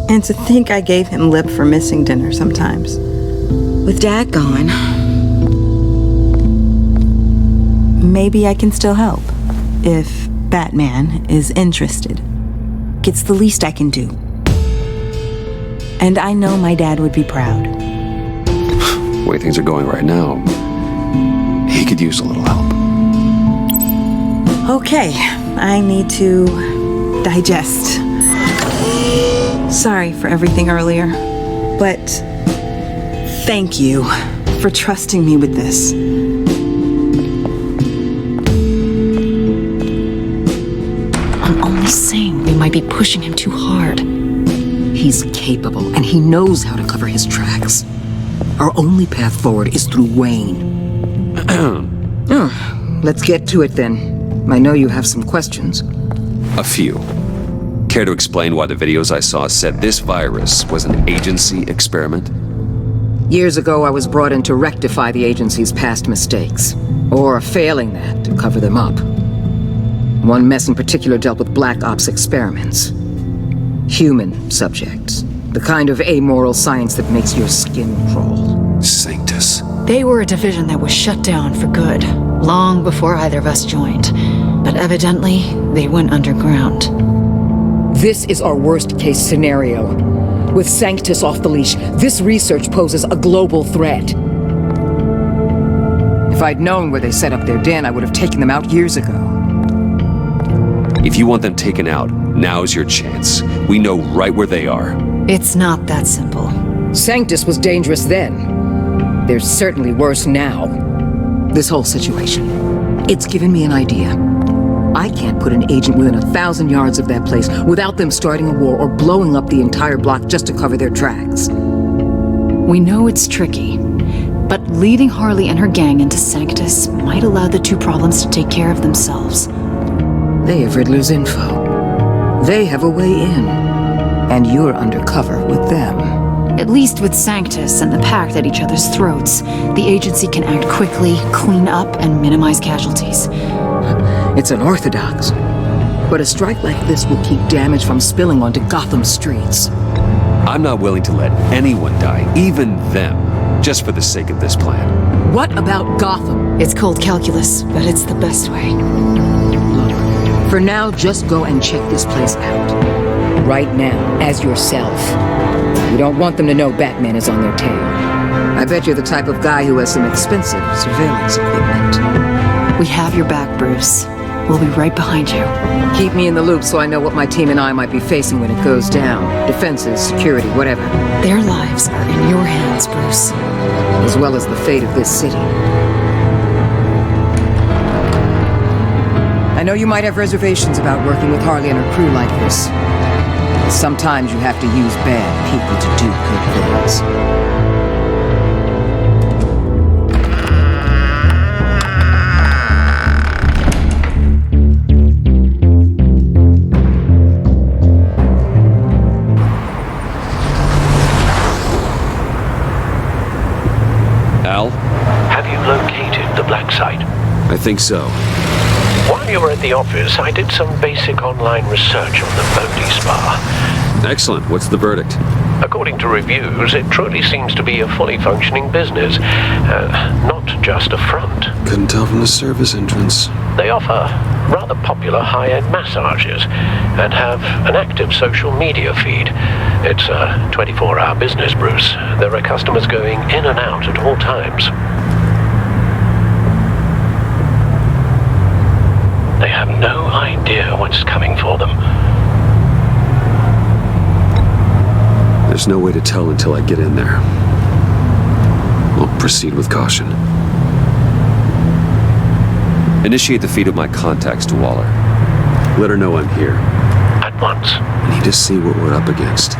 R: And to think I gave him lip for missing dinner sometimes. With Dad gone, maybe I can still help. If Batman is interested. It's the least I can do. And I know my dad would be proud.
A: The way things are going right now, he could use a little help.
R: Okay, I need to digest. Sorry for everything earlier, but thank you for trusting me with this.
B: I'm only saying we might be pushing him too hard.
T: He's capable, and he knows how to cover his tracks. Our only path forward is through Wayne. Let's get to it then. I know you have some questions.
A: A few. Care to explain why the videos I saw said this virus was an agency experiment?
T: Years ago, I was brought in to rectify the agency's past mistakes. Or failing that, to cover them up. One mess in particular dealt with Black Ops experiments. Human subjects. The kind of amoral science that makes your skin crawl.
A: Sanctus.
B: They were a division that was shut down for good, long before either of us joined. But evidently, they went underground.
T: This is our worst-case scenario. With Sanctus off the leash, this research poses a global threat. If I'd known where they set up their den, I would have taken them out years ago.
A: If you want them taken out, now's your chance. We know right where they are.
B: It's not that simple.
T: Sanctus was dangerous then. They're certainly worse now. This whole situation, it's given me an idea. I can't put an agent within 1,000 yards of that place without them starting a war or blowing up the entire block just to cover their tracks.
B: We know it's tricky, but leading Harley and her gang into Sanctus might allow the two problems to take care of themselves.
T: They have Riddler's info. They have a way in. And you're undercover with them.
B: At least with Sanctus and the Pact at each other's throats, the agency can act quickly, clean up, and minimize casualties.
T: It's unorthodox. But a strike like this will keep damage from spilling onto Gotham streets.
A: I'm not willing to let anyone die, even them, just for the sake of this plan.
T: What about Gotham?
B: It's cold calculus, but it's the best way.
T: Look, for now, just go and check this place out. Right now, as yourself. You don't want them to know Batman is on their tail. I bet you're the type of guy who has some expensive surveillance equipment.
B: We have your back, Bruce. We'll be right behind you.
T: Keep me in the loop so I know what my team and I might be facing when it goes down. Defenses, security, whatever.
B: Their lives are in your hands, Bruce.
T: As well as the fate of this city. I know you might have reservations about working with Harley and her crew like this. But sometimes you have to use bad people to do good things.
P: Have you located the black site?
A: I think so.
P: While you were at the office, I did some basic online research on the Bodhi Spa.
A: Excellent. What's the verdict?
P: According to reviews, it truly seems to be a fully functioning business, not just a front.
A: Couldn't tell from the service entrance.
P: They offer rather popular high-end massages and have an active social media feed. It's a 24-hour business, Bruce. There are customers going in and out at all times. They have no idea what's coming for them.
A: There's no way to tell until I get in there. I'll proceed with caution. Initiate the feed of my contacts to Waller. Let her know I'm here.
P: At once.
A: I need to see what we're up against.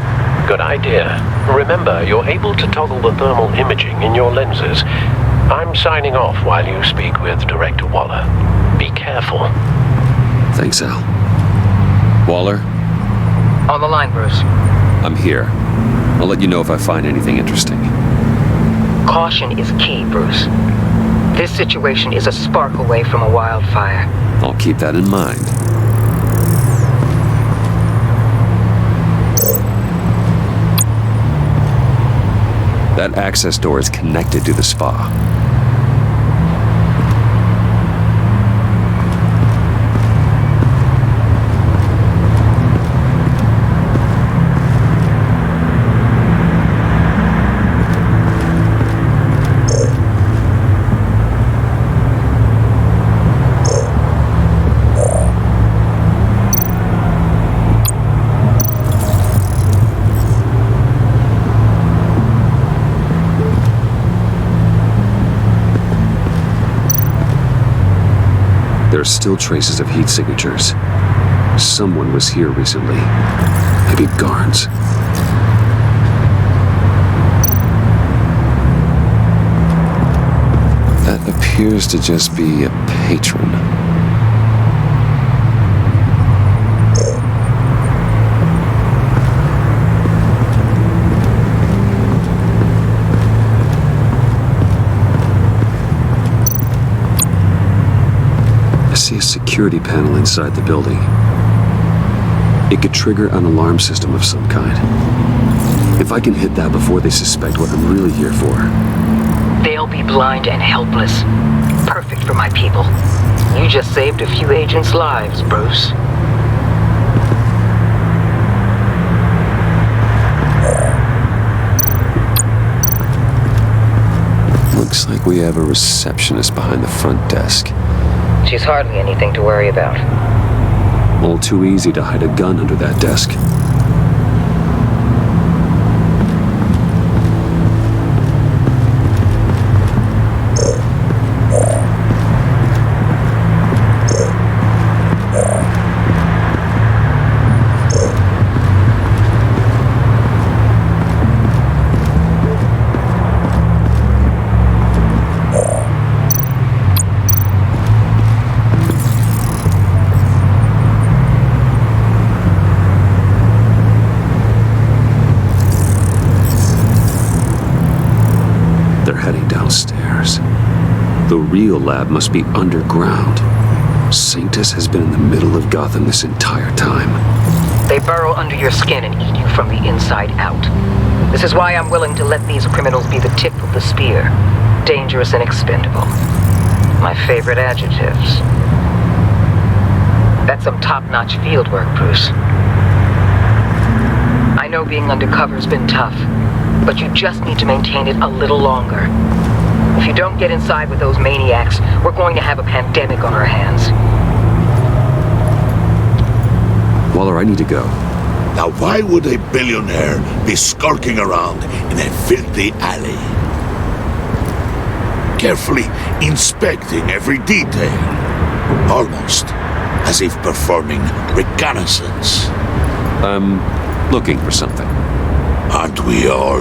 P: Good idea. Remember, you're able to toggle the thermal imaging in your lenses. I'm signing off while you speak with Director Waller. Be careful.
A: Thanks, Al. Waller?
T: On the line, Bruce.
A: I'm here. I'll let you know if I find anything interesting.
T: Caution is key, Bruce. This situation is a spark away from a wildfire.
A: I'll keep that in mind. That access door is connected to the spa. There are still traces of heat signatures. Someone was here recently. Maybe guards. That appears to just be a patron. security panel inside the building. It could trigger an alarm system of some kind. If I can hit that before they suspect what I'm really here for.
I: They'll be blind and helpless. Perfect for my people. You just saved a few agents' lives, Bruce.
A: Looks like we have a receptionist behind the front desk.
I: She's hardly anything to worry about.
A: All too easy to hide a gun under that desk. Downstairs. The real lab must be underground. Sanctus has been in the middle of Gotham this entire time.
I: They burrow under your skin and eat you from the inside out. This is why I'm willing to let these criminals be the tip of the spear. Dangerous and expendable. My favorite adjectives. That's some top-notch field work, Bruce. I know being undercover's been tough, but you just need to maintain it a little longer. If you don't get inside with those maniacs, we're going to have a pandemic on our hands.
A: Waller, I need to go.
O: Now why would a billionaire be skulking around in a filthy alley? Carefully inspecting every detail. Almost as if performing reconnaissance.
A: I'm looking for something.
O: Aren't we all?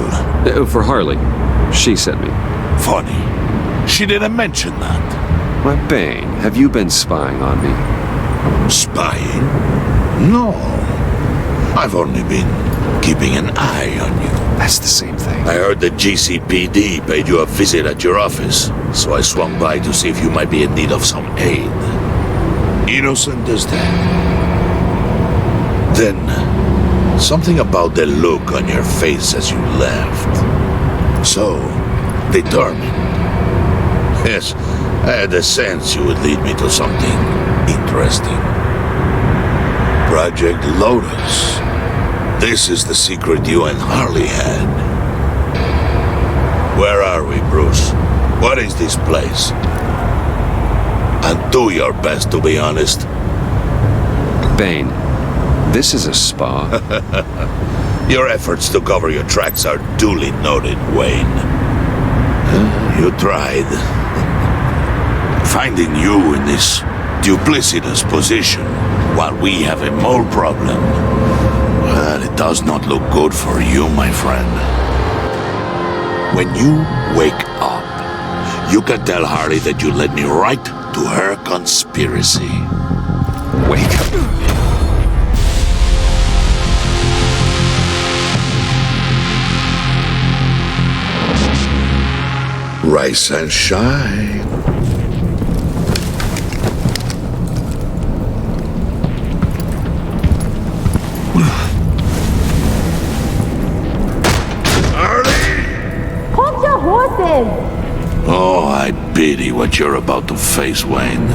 A: For Harley. She sent me.
O: Funny. She didn't mention that.
A: Why, Bane, have you been spying on me?
O: Spying? No. I've only been keeping an eye on you.
A: That's the same thing.
O: I heard the GCPD paid you a visit at your office, so I swung by to see if you might be in need of some aid. Innocent as that. Then, something about the look on your face as you left. So, determined. Yes, I had a sense you would lead me to something interesting. Project Lotus. This is the secret you and Harley had. Where are we, Bruce? What is this place? And do your best to be honest.
A: Bane, this is a spa.
O: Your efforts to cover your tracks are duly noted, Wayne. You tried. Finding you in this duplicitous position while we have a mole problem. Well, it does not look good for you, my friend. When you wake up, you can tell Harley that you led me right to her conspiracy.
A: Wake up.
O: Rise and shine.
C: Hold your horses!
O: Oh, I pity what you're about to face, Wayne.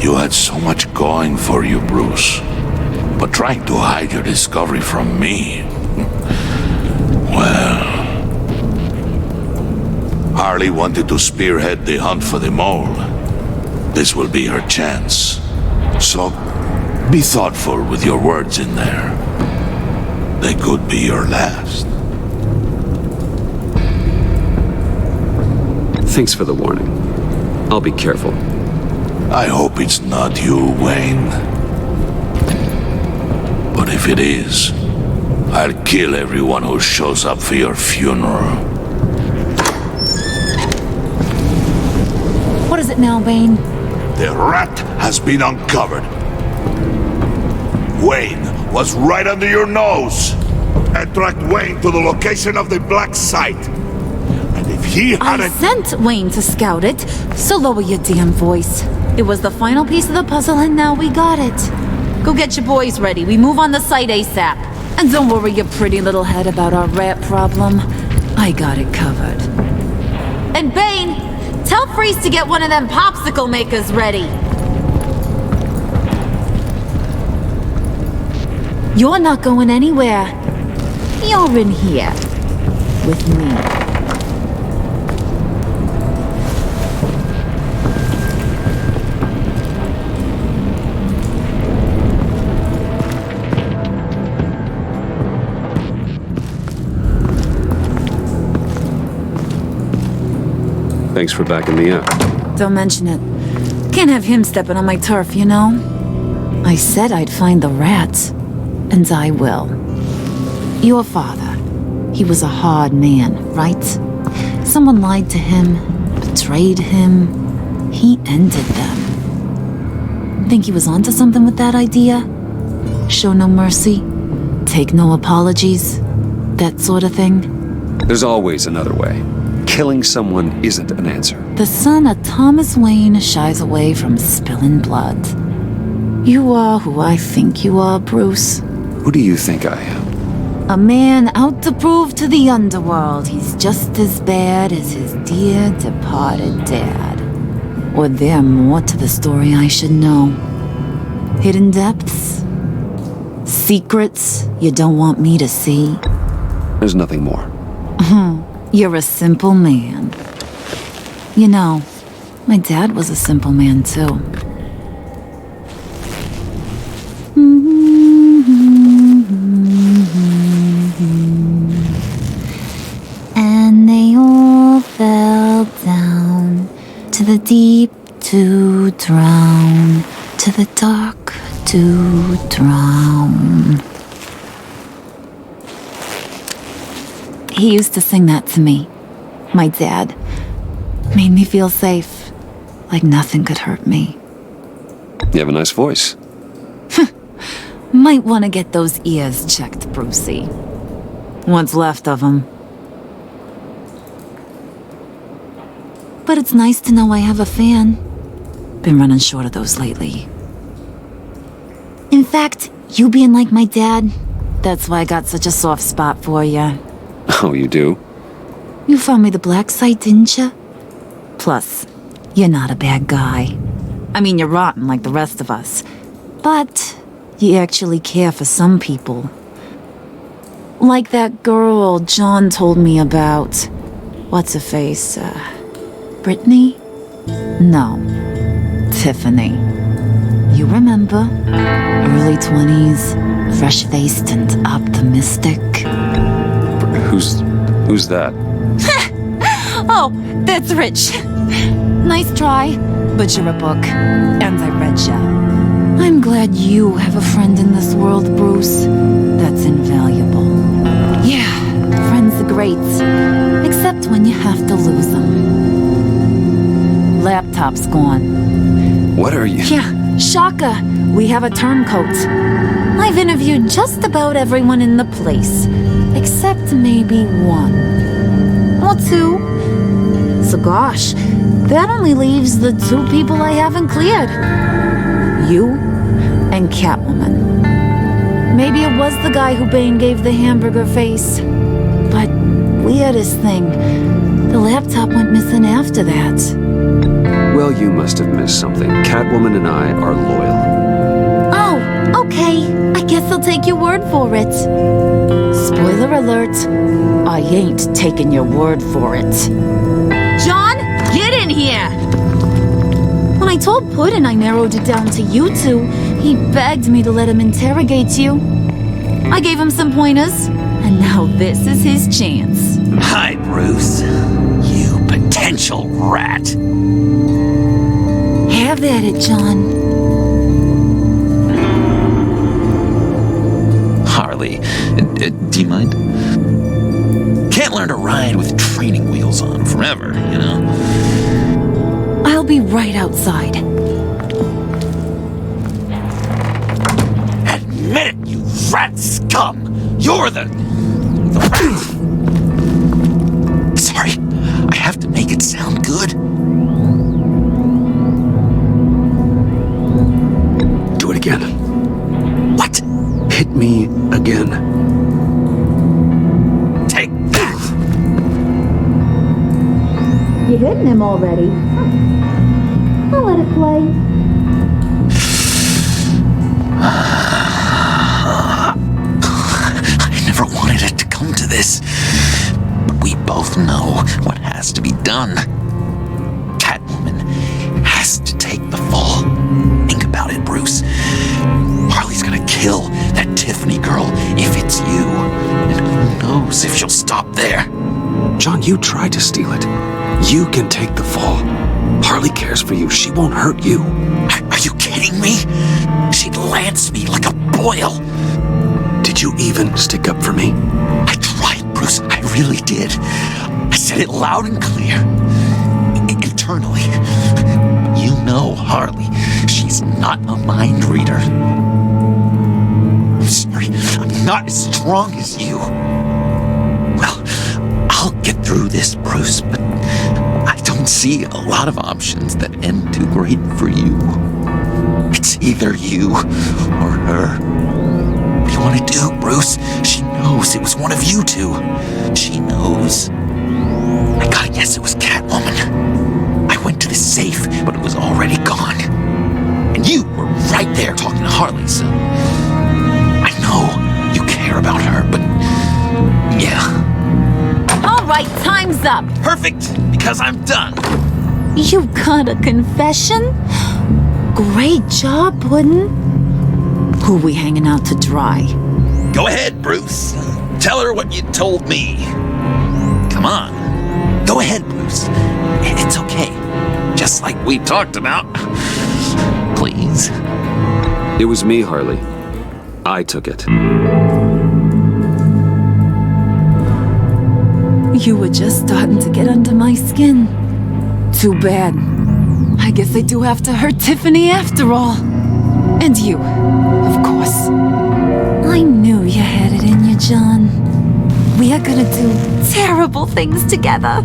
O: You had so much going for you, Bruce. But trying to hide your discovery from me... well... Harley wanted to spearhead the hunt for the mole. This will be her chance. So, be thoughtful with your words in there. They could be your last.
A: Thanks for the warning. I'll be careful.
O: I hope it's not you, Wayne. But if it is, I'll kill everyone who shows up for your funeral.
C: What is it now, Bane?
O: The rat has been uncovered. Wayne was right under your nose. And tracked Wayne to the location of the black site. And if he hadn't...
C: I sent Wayne to scout it, so lower your damn voice. It was the final piece of the puzzle, and now we got it. Go get your boys ready. We move on the site ASAP. And don't worry your pretty little head about our rat problem. I got it covered. And Bane, tell Freeze to get one of them popsicle makers ready. You're not going anywhere. You're in here. With me.
A: Thanks for backing me up.
C: Don't mention it. Can't have him stepping on my turf, you know? I said I'd find the rats. And I will. Your father. He was a hard man, right? Someone lied to him, betrayed him. He ended them. Think he was onto something with that idea? Show no mercy? Take no apologies? That sort of thing?
A: There's always another way. Killing someone isn't an answer.
C: The son of Thomas Wayne shies away from spilling blood. You are who I think you are, Bruce.
A: Who do you think I am?
C: A man out to prove to the underworld he's just as bad as his dear departed dad. Or there more to the story I should know. Hidden depths? Secrets you don't want me to see?
A: There's nothing more.
C: You're a simple man. You know, my dad was a simple man too. And they all fell down to the deep to drown, to the dark to drown. He used to sing that to me. My dad. Made me feel safe. Like nothing could hurt me.
A: You have a nice voice.
C: Might want to get those ears checked, Brucey. What's left of them. But it's nice to know I have a fan. Been running short of those lately. In fact, you being like my dad, that's why I got such a soft spot for you.
A: Oh, you do?
C: You found me the black site, didn't you? Plus, you're not a bad guy. I mean, you're rotten like the rest of us. But you actually care for some people. Like that girl John told me about. What's her face? Brittany? No. Tiffany. You remember? Early 20s, fresh-faced and optimistic.
A: Who's that?
C: Oh, that's Rich. Nice try, but you're a book, and I read ya. I'm glad you have a friend in this world, Bruce. That's invaluable. Yeah, friends are great, except when you have to lose them. Laptop's gone.
A: What are you?
C: Yeah, shocker. We have a turncoat. I've interviewed just about everyone in the place. Except maybe one. Or two. So gosh, that only leaves the two people I haven't cleared. You and Catwoman. Maybe it was the guy who Bane gave the hamburger face. But weirdest thing, the laptop went missing after that.
A: Well, you must have missed something. Catwoman and I are loyal.
C: Oh, okay. I guess I'll take your word for it. Spoiler alert, I ain't taking your word for it. John, get in here! When I told Puddin' I narrowed it down to you two, he begged me to let him interrogate you. I gave him some pointers, and now this is his chance.
F: Hi, Bruce. You potential rat.
C: Have at it, John.
F: Harley, do you mind? Can't learn to ride with training wheels on forever, you know?
C: I'll be right outside.
F: Admit it, you rat scum! You're the rat! Sorry, I have to make it sound good.
C: you're hitting him already. I'll let it play.
F: I never wanted it to come to this. But we both know what has to be done. Catwoman has to take the fall. Think about it, Bruce. Harley's gonna kill that Tiffany girl if it's you. And who knows if she'll stop there.
A: John, you tried to steal it. You can take the fall. Harley cares for you. She won't hurt you.
F: Are you kidding me? She'd lance me like a boil.
A: Did you even stick up for me?
F: I tried, Bruce. I really did. I said it loud and clear. Internally. You know Harley. She's not a mind reader. I'm sorry. I'm not as strong as you. Well, I'll get through this, Bruce, but I don't see a lot of options that end too great for you. It's either you or her. What do you want to do, Bruce? She knows it was one of you two. She knows. I gotta guess it was Catwoman. I went to the safe, but it was already gone. And you were right there talking to Harley, so I know you care about her, but yeah.
C: All right, time's up.
F: Perfect, because I'm done.
C: You got a confession? Great job, Puddin'. Who we hanging out to dry?
F: Go ahead, Bruce. Tell her what you told me. Come on. Go ahead, Bruce. It's okay. Just like we talked about. Please.
A: It was me, Harley. I took it.
C: You were just starting to get under my skin. Too bad. I guess I do have to hurt Tiffany after all. And you, of course. I knew you had it in you, John. We are gonna do terrible things together.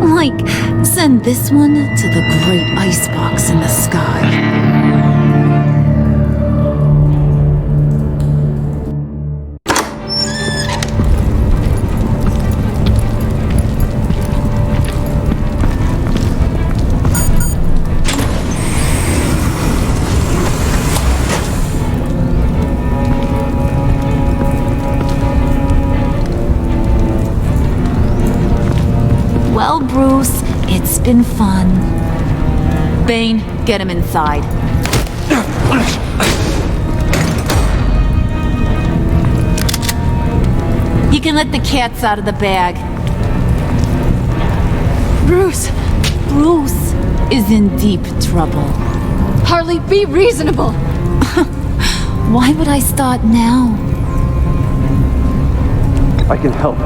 C: Like, send this one to the great icebox in the sky. Well, Bruce, it's been fun. Bane, get him inside. You can let the cats out of the bag.
B: Bruce!
C: Bruce is in deep trouble.
B: Harley, be reasonable!
C: Why would I start now?
U: I can help.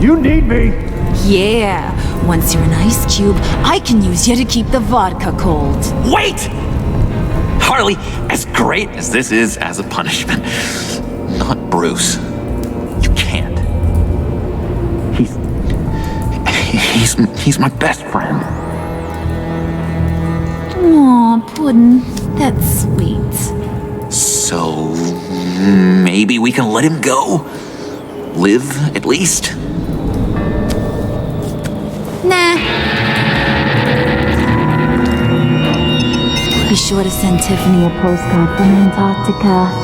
U: You need me!
C: Yeah, once you're an ice cube, I can use you to keep the vodka cold.
F: Wait! Harley, as great as this is as a punishment, not Bruce. You can't. He's my best friend.
C: Aw, Puddin', that's sweet.
F: So, maybe we can let him go? Live, at least?
C: Nah. Be sure to send Tiffany a postcard from Antarctica.